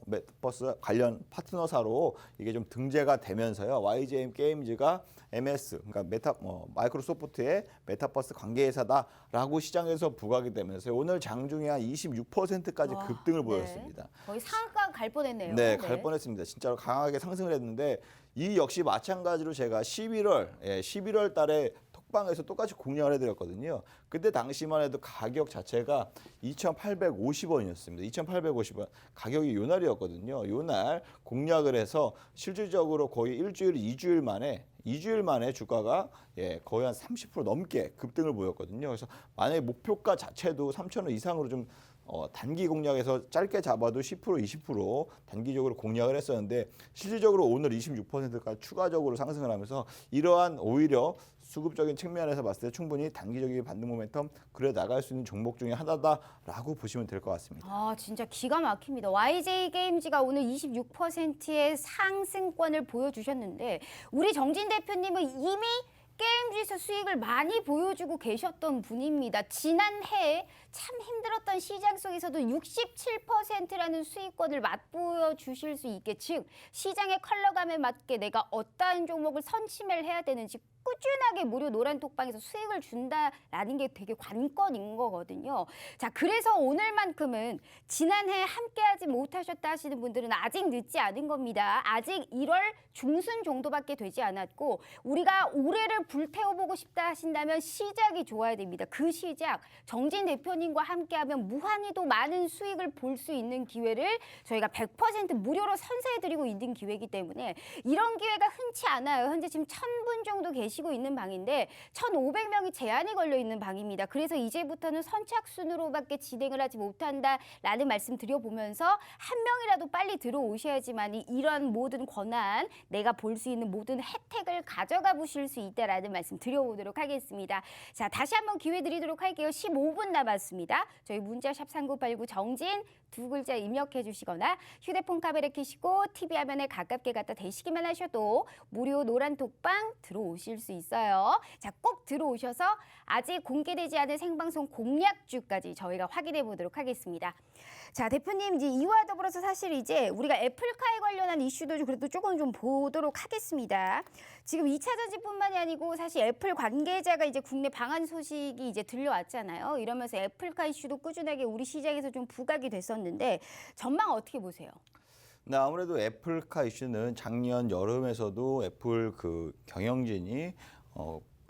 메타버스 관련 파트너사로 이게 좀 등재가 되면서요. YJM 게임즈가 MS 그러니까 마이크로소프트의 메타버스 관계회사다라고 시장에서 부각이 되면서 오늘 장중에 한 26%까지 급등을 보였습니다. 네. 거의 상한가 갈 뻔했네요. 네, 갈 뻔했습니다. 진짜로 강하게 상승을 했는데 이 역시 마찬가지로 제가 11월 달에 톡방에서 똑같이 공략을 해드렸거든요. 그때 당시만 해도 가격 자체가 2,850원이었습니다. 2,850원. 가격이 요 날이었거든요. 요 날 공략을 해서 실질적으로 거의 일주일, 2주일 만에 주가가 거의 한 30% 넘게 급등을 보였거든요. 그래서 만약에 목표가 자체도 3,000원 이상으로 좀 단기 공략에서 짧게 잡아도 10%, 20% 단기적으로 공략을 했었는데 실질적으로 오늘 26%까지 추가적으로 상승을 하면서 이러한 오히려 수급적인 측면에서 봤을 때 충분히 단기적인 반등 모멘텀 그려 나갈 수 있는 종목 중에 하나다라고 보시면 될 것 같습니다. 아, 진짜 기가 막힙니다. YJ 게임즈가 오늘 26%의 상승권을 보여주셨는데 우리 정진 대표님은 이미 게임주에서 수익을 많이 보여주고 계셨던 분입니다. 지난해에 참 힘들었던 시장 속에서도 67%라는 수익권을 맛보여 주실 수 있게, 즉 시장의 컬러감에 맞게 내가 어떠한 종목을 선침을 해야 되는지 꾸준하게 무료 노란 톡방에서 수익을 준다라는 게 되게 관건인 거거든요. 자, 그래서 오늘만큼은 지난해 함께하지 못하셨다 하시는 분들은 아직 늦지 않은 겁니다. 아직 1월 중순 정도밖에 되지 않았고 우리가 올해를 불태워보고 싶다 하신다면 시작이 좋아야 됩니다. 그 시작 정진 대표님과 함께하면 무한히도 많은 수익을 볼 수 있는 기회를 저희가 100% 무료로 선사해드리고 있는 기회이기 때문에 이런 기회가 흔치 않아요. 현재 지금 1,000분 정도 계시 마시고 있는 방인데 1,500명이 제한이 걸려 있는 방입니다. 그래서 이제부터는 선착순으로밖에 진행을 하지 못한다라는 말씀 드려보면서 한 명이라도 빨리 들어오셔야지만 이런 모든 권한, 내가 볼 수 있는 모든 혜택을 가져가 보실 수 있다라는 말씀 드려보도록 하겠습니다. 자, 다시 한번 기회 드리도록 할게요. 15분 남았습니다. 저희 문자샵 3989 정진 두 글자 입력해 주시거나 휴대폰 카메라 켜시고 TV 화면에 가깝게 갖다 대시기만 하셔도 무료 노란 톡방 들어오실 수 있어요. 자, 꼭 들어오셔서 아직 공개되지 않은 생방송 공약주까지 저희가 확인해 보도록 하겠습니다. 자, 대표님, 이제 이와 더불어서 사실 이제 우리가 애플카에 관련한 이슈도 그래도 조금 좀 보도록 하겠습니다. 지금 2차 전지뿐만이 아니고 사실 애플 관계자가 이제 국내 방한 소식이 이제 들려왔잖아요. 이러면서 애플카 이슈도 꾸준하게 우리 시장에서 좀 부각이 됐었는데 전망 어떻게 보세요? 네, 아무래도 애플카 이슈는 작년 여름에서도 애플 그 경영진이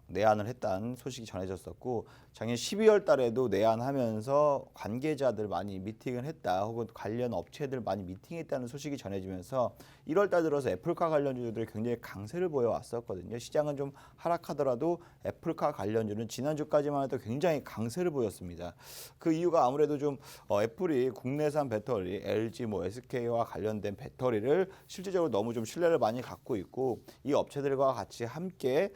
내한을 했다는 소식이 전해졌었고, 작년 12월 달에도 내한하면서 관계자들 많이 미팅을 했다, 혹은 관련 업체들 많이 미팅했다는 소식이 전해지면서 1월 달 들어서 애플카 관련주들이 굉장히 강세를 보여왔었거든요. 시장은 좀 하락하더라도 애플카 관련주는 지난주까지만 해도 굉장히 강세를 보였습니다. 그 이유가 아무래도 좀 애플이 국내산 배터리, LG, SK와 관련된 배터리를 실질적으로 너무 좀 신뢰를 많이 갖고 있고, 이 업체들과 같이 함께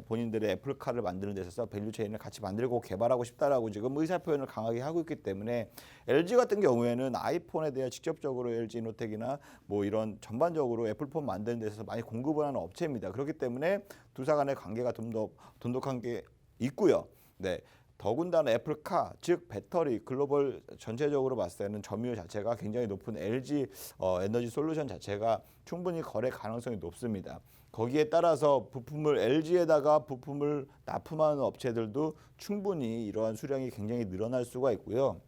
본인들의 애플카를 만드는 데 있어서 밸류체인을 같이 만들고 개발하고 싶다라고 지금 의사 표현을 강하게 하고 있기 때문에, LG 같은 경우에는 아이폰에 대해 직접적으로 LG 이노텍이나 이런 전반적으로 애플폰 만드는 데 있어서 많이 공급을 하는 업체입니다. 그렇기 때문에 두사 간의 관계가 좀 더 돈독한 게 있고요. 네. 더군다나 애플카, 즉 배터리 글로벌 전체적으로 봤을 때는 점유율 자체가 굉장히 높은 LG 에너지 솔루션 자체가 충분히 거래 가능성이 높습니다. 거기에 따라서 부품을 LG에다가 부품을 납품하는 업체들도 충분히 이러한 수량이 굉장히 늘어날 수가 있고요.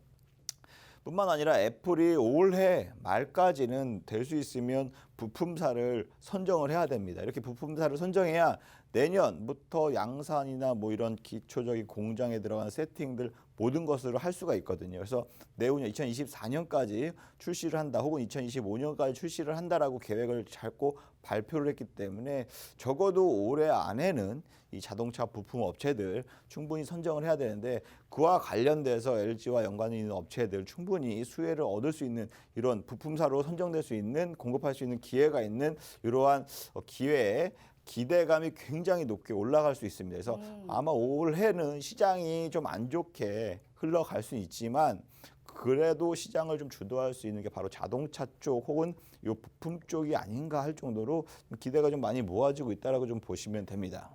뿐만 아니라 애플이 올해 말까지는 될 수 있으면 부품사를 선정을 해야 됩니다. 이렇게 부품사를 선정해야 내년부터 양산이나 이런 기초적인 공장에 들어간 세팅들 모든 것을 할 수가 있거든요. 그래서 내후년 2024년까지 출시를 한다, 혹은 2025년까지 출시를 한다라고 계획을 잡고 발표를 했기 때문에 적어도 올해 안에는 이 자동차 부품 업체들 충분히 선정을 해야 되는데, 그와 관련돼서 LG와 연관이 있는 업체들 충분히 수혜를 얻을 수 있는, 이런 부품사로 선정될 수 있는, 공급할 수 있는 기회가 있는 이러한 기회에 기대감이 굉장히 높게 올라갈 수 있습니다. 그래서 아마 올해는 시장이 좀 안 좋게 흘러갈 수 있지만, 그래도 시장을 좀 주도할 수 있는 게 바로 자동차 쪽 혹은 이 부품 쪽이 아닌가 할 정도로 기대가 좀 많이 모아지고 있다라고 좀 보시면 됩니다.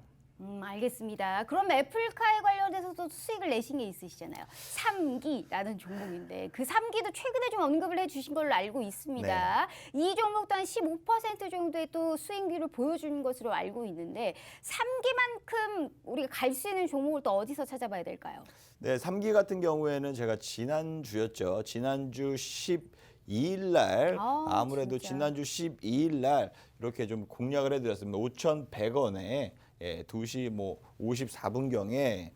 알겠습니다. 그럼 애플카에 관련해서도 수익을 내신 게 있으시잖아요. 3기라는 종목인데 그 3기도 최근에 좀 언급을 해주신 걸로 알고 있습니다. 네. 이 종목도 한 15% 정도의 또 수익률을 보여주는 것으로 알고 있는데 3기만큼 우리가 갈 수 있는 종목을 또 어디서 찾아봐야 될까요? 네, 3기 같은 경우에는 제가 지난주였죠. 지난주 12일 날 아무래도 진짜? 지난주 12일 날 이렇게 좀 공략을 해드렸습니다. 5,100원에 2시 54분경에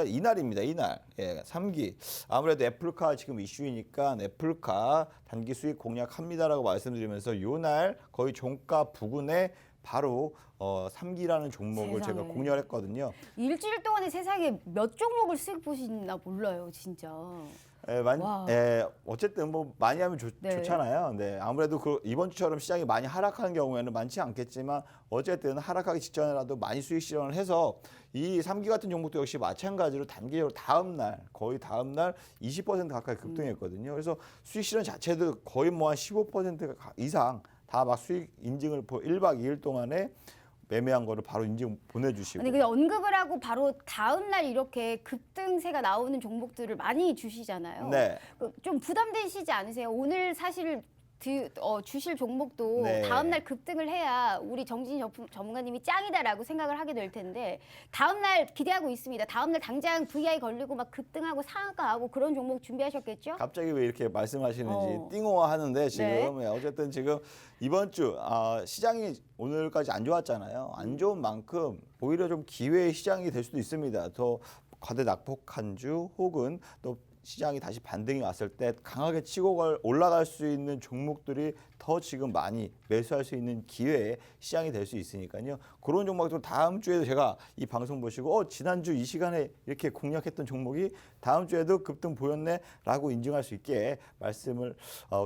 이날입니다. 이날 3기 아무래도 애플카 지금 이슈이니까 애플카 단기 수익 공략합니다라고 말씀드리면서 이날 거의 종가 부근에 바로 3기라는 종목을 세상에. 제가 공략을 했거든요. 일주일 동안에 세상에 몇 종목을 수익 보시나 몰라요, 진짜. 어쨌든 많이 하면 좋잖아요. 네, 아무래도 이번 주처럼 시장이 많이 하락하는 경우에는 많지 않겠지만, 어쨌든 하락하기 직전이라도 많이 수익 실현을 해서 이 3기 같은 종목도 역시 마찬가지로 단기적으로 거의 다음 날 20% 가까이 급등했거든요. 그래서 수익 실현 자체도 거의 한 15% 이상 다 막 수익 인증을 1박 2일 동안에 매매한 거를 바로 인증 보내주시고. 아니, 근데 언급을 하고 바로 다음 날 이렇게 급등세가 나오는 종목들을 많이 주시잖아요. 네. 좀 부담되시지 않으세요? 오늘 사실 주실 종목도 네. 다음 날 급등을 해야 우리 정진 전문가님이 짱이다라고 생각을 하게 될 텐데, 다음 날 기대하고 있습니다. 다음 날 당장 VI 걸리고 막 급등하고 상한가하고 그런 종목 준비하셨겠죠? 갑자기 왜 이렇게 말씀하시는지 띵호하는데 지금 네. 어쨌든 지금 이번 주 시장이 오늘까지 안 좋았잖아요. 안 좋은 만큼 오히려 좀 기회의 시장이 될 수도 있습니다. 더 과대낙폭한 주 혹은 또 시장이 다시 반등이 왔을 때 강하게 치고 올라갈 수 있는 종목들이 더 지금 많이 매수할 수 있는 기회의 시장이 될 수 있으니까요. 그런 종목도 다음 주에도 제가 이 방송 보시고 지난주 이 시간에 이렇게 공략했던 종목이 다음 주에도 급등 보였네라고 인증할 수 있게 말씀을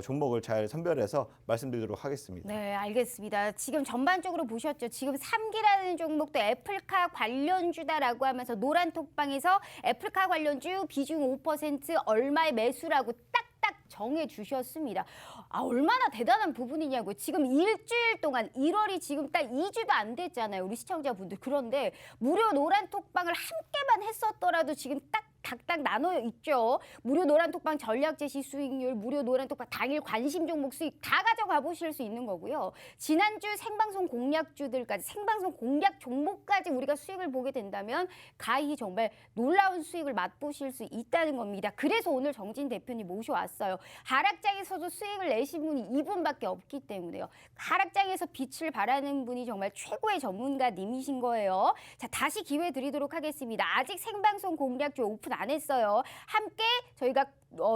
종목을 잘 선별해서 말씀드리도록 하겠습니다. 네, 알겠습니다. 지금 전반적으로 보셨죠? 지금 3기라는 종목도 애플카 관련주다라고 하면서 노란톡방에서 애플카 관련주 비중 5% 얼마의 매수라고 딱딱 정해 주셨습니다. 얼마나 대단한 부분이냐고요. 지금 일주일 동안 1월이 지금 딱 2주도 안 됐잖아요. 우리 시청자분들. 그런데 무료 노란톡방을 함께만 했었더라도 지금 딱딱 나눠 있죠. 무료 노란톡방 전략 제시 수익률, 무료 노란톡방 당일 관심 종목 수익 다 가져가 보실 수 있는 거고요. 지난주 생방송 공략주들까지 생방송 공략 종목까지 우리가 수익을 보게 된다면 가히 정말 놀라운 수익을 맛보실 수 있다는 겁니다. 그래서 오늘 정진 대표님 모셔왔어요. 하락장에서도 수익을 내신 분이 이분밖에 없기 때문에요. 하락장에서 빛을 발하는 분이 정말 최고의 전문가님이신 거예요. 자, 다시 기회 드리도록 하겠습니다. 아직 생방송 공략주 오픈 안 했어요. 함께 저희가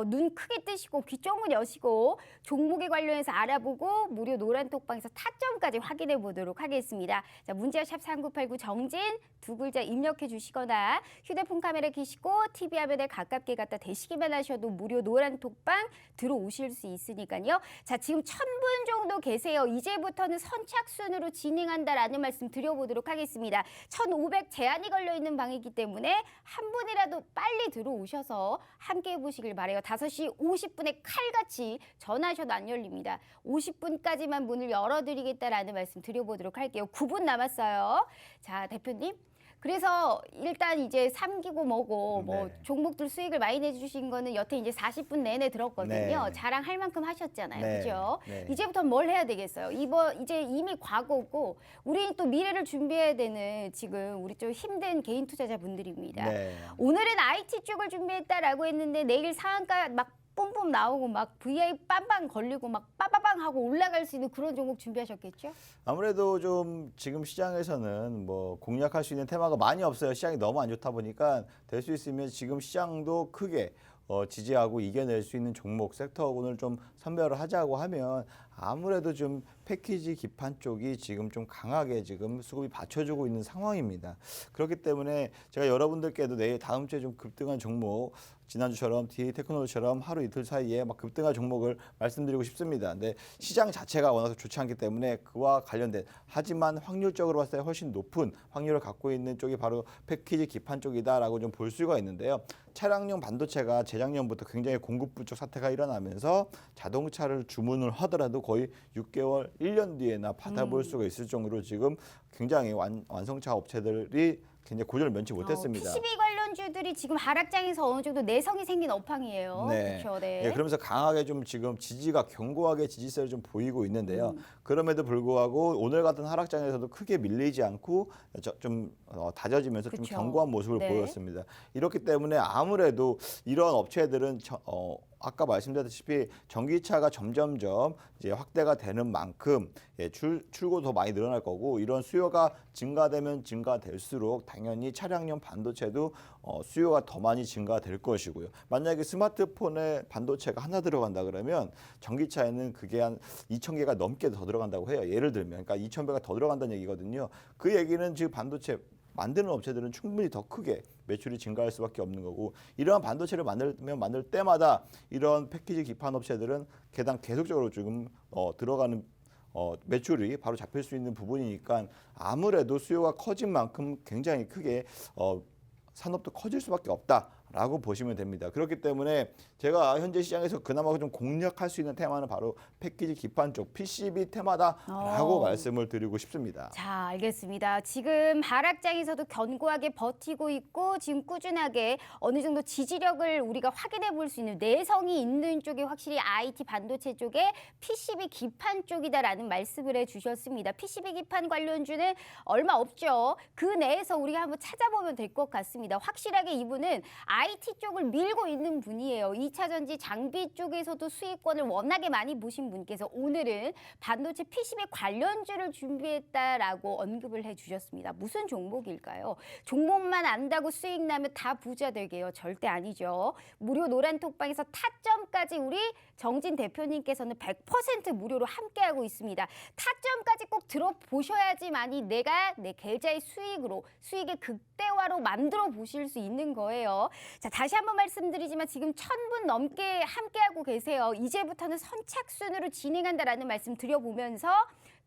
눈 크게 뜨시고 귀 쫑긋 여시고 종목에 관련해서 알아보고 무료 노란톡방에서 타점까지 확인해 보도록 하겠습니다. 자, 문자 샵 3989 정진 두 글자 입력해 주시거나 휴대폰 카메라 켜시고 TV 화면에 가깝게 갖다 대시기만 하셔도 무료 노란톡방 들어오실 수 있으니까요. 자, 지금 1000분 정도 계세요. 이제부터는 선착순으로 진행한다라는 말씀 드려보도록 하겠습니다. 1500 제한이 걸려 있는 방이기 때문에 한 분이라도 빨리 들어오셔서 함께 해보시길 바라요. 5시 50분에 칼같이 전화하셔도 안 열립니다. 50분까지만 문을 열어드리겠다라는 말씀 드려보도록 할게요. 9분 남았어요. 자, 대표님. 그래서 일단 이제 3기고 뭐고 뭐 네. 종목들 수익을 많이 내주신 거는 여태 이제 40분 내내 들었거든요. 네. 자랑할 만큼 하셨잖아요. 네. 그죠? 네. 이제부터 뭘 해야 되겠어요? 이제 이미 과거고 우리 또 미래를 준비해야 되는 지금 우리 좀 힘든 개인 투자자분들입니다. 네. 오늘은 IT 쪽을 준비했다라고 했는데 내일 상한가 막 뿜뿜 나오고 막 VI 빰빰 걸리고 막 빠바방 하고 올라갈 수 있는 그런 종목 준비하셨겠죠? 아무래도 좀 지금 시장에서는 뭐 공략할 수 있는 테마가 많이 없어요. 시장이 너무 안 좋다 보니까 될 수 있으면 지금 시장도 크게 지지하고 이겨낼 수 있는 종목 섹터군을 좀 선별을 하자고 하면 아무래도 좀 패키지 기판 쪽이 지금 좀 강하게 지금 수급이 받쳐주고 있는 상황입니다. 그렇기 때문에 제가 여러분들께도 내일 다음 주에 좀 급등한 종목 지난주처럼 DA 테크놀로지처럼 하루 이틀 사이에 막 급등한 종목을 말씀드리고 싶습니다. 근데 시장 자체가 워낙 좋지 않기 때문에 그와 관련된 하지만 확률적으로 봤을 때 훨씬 높은 확률을 갖고 있는 쪽이 바로 패키지 기판 쪽이다라고 좀 볼 수가 있는데요. 차량용 반도체가 재작년부터 굉장히 공급 부족 사태가 일어나면서 자동차를 주문을 하더라도 거의 6개월, 1년 뒤에나 받아볼 수가 있을 정도로 지금 굉장히 완성차 업체들이 굉장히 고전을 면치 못했습니다. PCB 관련주들이 지금 하락장에서 어느 정도 내성이 생긴 업황이에요. 네. 그렇죠. 네. 네, 그러면서 강하게 좀 지금 지지가 견고하게 지지세를 좀 보이고 있는데요. 그럼에도 불구하고 오늘 같은 하락장에서도 크게 밀리지 않고 좀 다져지면서 좀 그쵸. 견고한 모습을 네. 보였습니다. 이렇기 때문에 아무래도 이런 업체들은 아까 말씀드렸다시피 전기차가 점점점 이제 확대가 되는 만큼 출고 더 많이 늘어날 거고 이런 수요가 증가되면 증가될수록 당연히 차량용 반도체도 수요가 더 많이 증가될 것이고요. 만약에 스마트폰에 반도체가 하나 들어간다 그러면 전기차에는 그게 한 2,000개가 넘게 더 들어간다고 해요. 예를 들면 그러니까 2,000배가 더 들어간다는 얘기거든요. 그 얘기는 지금 반도체 만드는 업체들은 충분히 더 크게 매출이 증가할 수밖에 없는 거고 이러한 반도체를 만들 때마다 이런 패키지 기판 업체들은 계속적으로 지금 들어가는 매출이 바로 잡힐 수 있는 부분이니까 아무래도 수요가 커진 만큼 굉장히 크게 산업도 커질 수밖에 없다라고 보시면 됩니다. 그렇기 때문에 제가 현재 시장에서 그나마 좀 공략할 수 있는 테마는 바로 패키지 기판 쪽 PCB 테마다라고 말씀을 드리고 싶습니다. 자, 알겠습니다. 지금 하락장에서도 견고하게 버티고 있고 지금 꾸준하게 어느 정도 지지력을 우리가 확인해 볼 수 있는 내성이 있는 쪽이 확실히 IT 반도체 쪽에 PCB 기판 쪽이다라는 말씀을 해주셨습니다. PCB 기판 관련주는 얼마 없죠. 그 내에서 우리가 한번 찾아보면 될 것 같습니다. 확실하게 이분은 IT 쪽을 밀고 있는 분이에요. 2차 전지 장비 쪽에서도 수익권을 워낙에 많이 보신 분께서 오늘은 반도체 PCB 관련주를 준비했다라고 언급을 해주셨습니다. 무슨 종목일까요? 종목만 안다고 수익 나면 다 부자 되게요. 절대 아니죠. 무료 노란톡방에서 타점까지 우리 정진 대표님께서는 100% 무료로 함께하고 있습니다. 타점까지 꼭 들어보셔야지만이 내가 내 계좌의 수익의 극대화로 만들어 보실 수 있는 거예요. 자, 다시 한번 말씀드리지만 지금 1000분 넘게 함께하고 계세요. 이제부터는 선착순으로 진행한다라는 말씀 드려보면서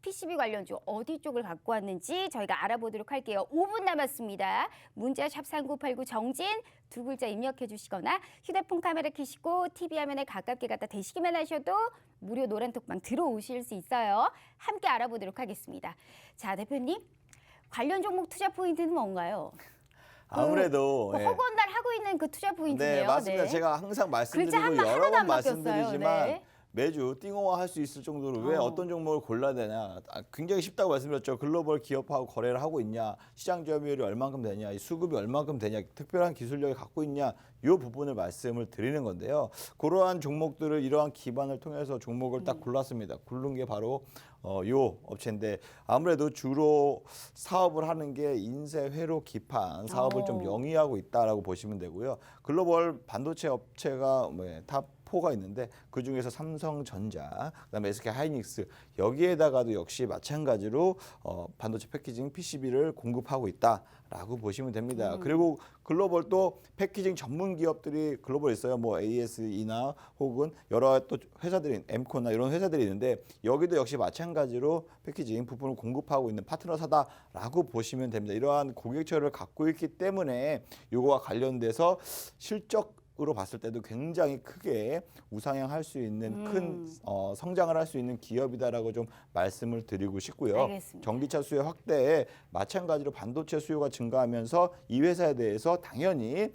PCB 관련주 어디 쪽을 갖고 왔는지 저희가 알아보도록 할게요. 5분 남았습니다. 문자 샵 3989 정진 두 글자 입력해 주시거나 휴대폰 카메라 켜시고 TV 화면에 가깝게 갖다 대시기만 하셔도 무료 노란톡방 들어오실 수 있어요. 함께 알아보도록 하겠습니다. 자, 대표님. 관련 종목 투자 포인트는 뭔가요? 아무래도 허건달 하고 있는 그 투자 포인트네요. 네, 맞습니다. 네. 제가 항상 말씀드리고 하나도 여러 안 번 바뀌었어요. 말씀드리지만 네. 매주 띵호화할 수 있을 정도로 왜 어떤 종목을 골라야 되냐. 굉장히 쉽다고 말씀드렸죠. 글로벌 기업하고 거래를 하고 있냐. 시장 점유율이 얼만큼 되냐. 이 수급이 얼만큼 되냐. 특별한 기술력을 갖고 있냐. 이 부분을 말씀을 드리는 건데요. 그러한 종목들을 이러한 기반을 통해서 종목을 딱 골랐습니다. 고른 게 바로 요 업체인데 아무래도 주로 사업을 하는 게 인쇄 회로 기판 사업을 좀 영위하고 있다라고 보시면 되고요. 글로벌 반도체 업체가 탑 4가 있는데 그 중에서 삼성전자, 그다음에 SK 하이닉스 여기에다가도 역시 마찬가지로 반도체 패키징 PCB를 공급하고 있다라고 보시면 됩니다. 그리고 글로벌 또 패키징 전문 기업들이 글로벌 있어요. 뭐 ASE나 혹은 여러 또 회사들이 엠코나 이런 회사들이 있는데 여기도 역시 마찬가지로 패키징 부품을 공급하고 있는 파트너사다라고 보시면 됩니다. 이러한 고객처를 갖고 있기 때문에 이거와 관련돼서 실적으로 봤을 때도 굉장히 크게 우상향할 수 있는 큰 성장을 할 수 있는 기업이다라고 좀 말씀을 드리고 싶고요. 알겠습니다. 전기차 수요 확대에 마찬가지로 반도체 수요가 증가하면서 이 회사에 대해서 당연히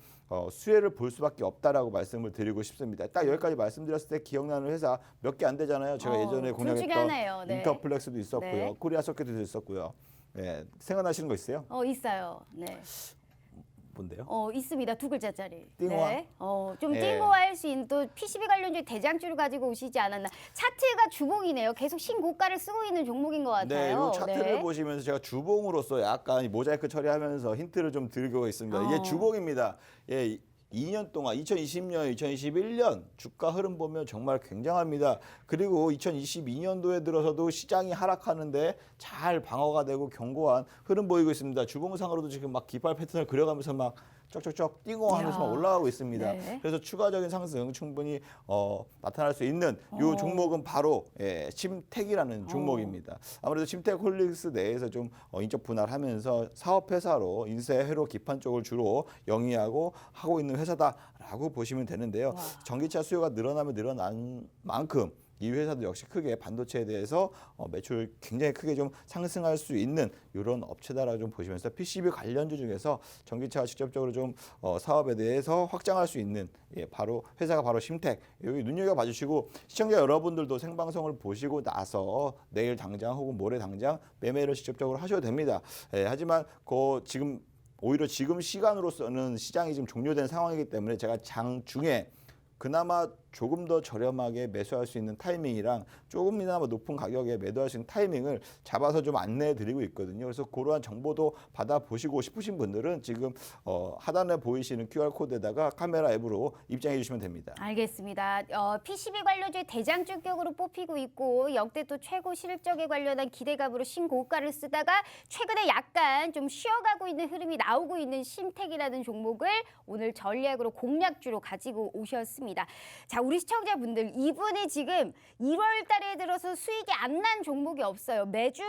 수혜를 볼 수밖에 없다라고 말씀을 드리고 싶습니다. 딱 여기까지 말씀드렸을 때 기억나는 회사 몇 개 안 되잖아요. 제가 예전에 둘 중에 공략했던 하나예요. 네. 인터플렉스도 있었고요. 네. 코리아 서킷도 있었고요. 네, 생각나시는 거 있어요? 있어요. 네. 뭔데요? 있습니다. 두 글자짜리. 띵호화? 네. 좀 예. 띵호화할 수 있는 또 PCB 관련주 대장주를 가지고 오시지 않았나. 차트가 주봉이네요. 계속 신고가를 쓰고 있는 종목인 것 네, 같아요. 이 차트를 보시면서 제가 주봉으로서 약간 이 모자이크 처리하면서 힌트를 좀 드리고 있습니다. 이게 주봉입니다. 예, 2년 동안 2020년, 2021년 주가 흐름 보면 정말 굉장합니다. 그리고 2022년도에 들어서도 시장이 하락하는데 잘 방어가 되고 견고한 흐름 보이고 있습니다. 주봉상으로도 지금 막 깃발 패턴을 그려가면서 막 쩍쩍쩍 띵호하면서 막 올라가고 있습니다. 네. 그래서 추가적인 상승 충분히 나타날 수 있는 이 종목은 바로 침택이라는 종목입니다. 아무래도 침택홀릭스 내에서 좀 인적 분할하면서 사업회사로 인쇄 회로 기판 쪽을 주로 영위하고 하고 있는 회사다라고 보시면 되는데요. 전기차 수요가 늘어나면 늘어난 만큼 이 회사도 역시 크게 반도체에 대해서 매출 굉장히 크게 좀 상승할 수 있는 이런 업체다라고 좀 보시면서 PCB 관련주 중에서 전기차가 직접적으로 좀 사업에 대해서 확장할 수 있는 바로 회사가 바로 심택. 여기 눈여겨봐 주시고 시청자 여러분들도 생방송을 보시고 나서 내일 당장 혹은 모레 당장 매매를 직접적으로 하셔도 됩니다. 하지만 지금 오히려 지금 시간으로서는 시장이 지금 종료된 상황이기 때문에 제가 장 중에 그나마 조금 더 저렴하게 매수할 수 있는 타이밍이랑 조금이나마 높은 가격에 매도할 수 있는 타이밍을 잡아서 좀 안내해 드리고 있거든요. 그래서 그러한 정보도 받아보시고 싶으신 분들은 지금 하단에 보이시는 QR코드에다가 카메라 앱으로 입장해 주시면 됩니다. 알겠습니다. PCB 관련주의 대장주격으로 뽑히고 있고 역대 또 최고 실적에 관련한 기대감으로 신고가를 쓰다가 최근에 약간 좀 쉬어가고 있는 흐름이 나오고 있는 심택이라는 종목을 오늘 전략으로 공략주로 가지고 오셨습니다. 자, 우리 시청자분들 이분이 지금 1월 달에 들어서 수익이 안 난 종목이 없어요. 매주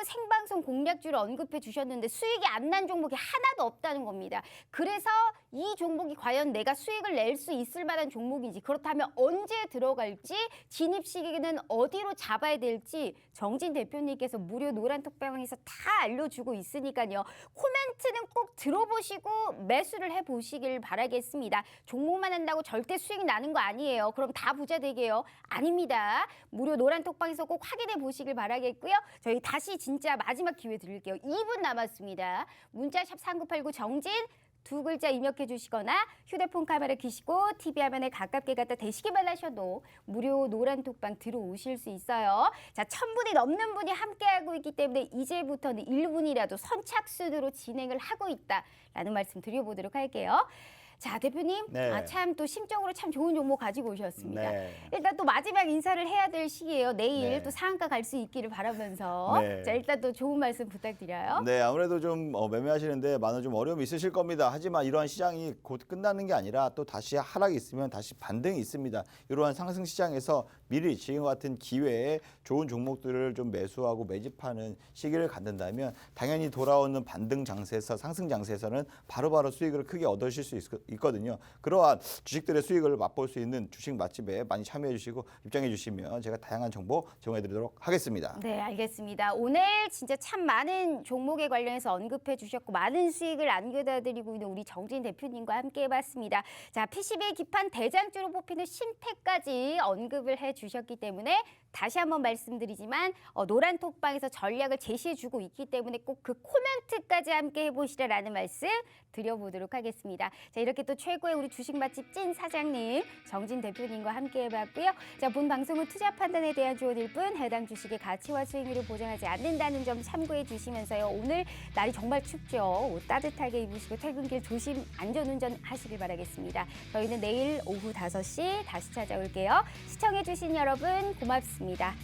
생방송 공략주를 언급해 주셨는데 수익이 안 난 종목이 하나도 없다는 겁니다. 그래서 이 종목이 과연 내가 수익을 낼 수 있을 만한 종목인지 그렇다면 언제 들어갈지 진입 시기는 어디로 잡아야 될지 정진 대표님께서 무료 노란톡방에서 다 알려주고 있으니까요. 코멘트는 꼭 들어보시고 매수를 해보시길 바라겠습니다. 종목만 한다고 절대 수익 나는 거 아니에요. 그럼 다 부자 되게요? 아닙니다. 무료 노란톡방에서 꼭 확인해 보시길 바라겠고요. 저희 다시 진짜 마지막 기회 드릴게요. 2분 남았습니다. 문자 샵 3989 정진 두 글자 입력해 주시거나 휴대폰 카메라 켜시고 TV 화면에 가깝게 갖다 대시기만 하셔도 무료 노란톡방 들어오실 수 있어요. 자, 1000분이 넘는 분이 함께하고 있기 때문에 이제부터는 1분이라도 선착순으로 진행을 하고 있다라는 말씀 드려보도록 할게요. 자, 대표님, 네. 참 또 심적으로 참 좋은 종목 가지고 오셨습니다. 네. 일단 또 마지막 인사를 해야 될 시기예요. 내일 네. 또 상한가 갈 수 있기를 바라면서 네. 자, 일단 또 좋은 말씀 부탁드려요. 네, 아무래도 좀 매매하시는데 많은 좀 어려움이 있으실 겁니다. 하지만 이러한 시장이 곧 끝나는 게 아니라 또 다시 하락이 있으면 다시 반등이 있습니다. 이러한 상승 시장에서 미리 지금 같은 기회에 좋은 종목들을 좀 매수하고 매집하는 시기를 갖는다면 당연히 돌아오는 반등 장세에서 상승 장세에서는 바로바로 수익을 크게 얻으실 수 있거든요. 그러한 주식들의 수익을 맛볼 수 있는 주식 맛집에 많이 참여해 주시고 입장해 주시면 제가 다양한 정보 제공해 드리도록 하겠습니다. 네, 알겠습니다. 오늘 진짜 참 많은 종목에 관련해서 언급해 주셨고 많은 수익을 안겨다 드리고 있는 우리 정진 대표님과 함께 해봤습니다. 자, PCB 기판 대장주로 뽑히는 신택까지 언급을 해 주셨기 때문에 다시 한번 말씀드리지만 노란 톡방에서 전략을 제시해 주고 있기 때문에 꼭 그 코멘트까지 함께 해보시라라는 말씀 드려보도록 하겠습니다. 자, 이렇게 또 최고의 우리 주식 맛집 찐 사장님 정진 대표님과 함께 해봤고요. 자, 본 방송은 투자 판단에 대한 조언일 뿐 해당 주식의 가치와 수익률을 보장하지 않는다는 점 참고해 주시면서요. 오늘 날이 정말 춥죠. 옷 따뜻하게 입으시고 퇴근길 조심 안전운전 하시길 바라겠습니다. 저희는 내일 오후 5시 다시 찾아올게요. 시청해 주신 여러분 고맙습니다.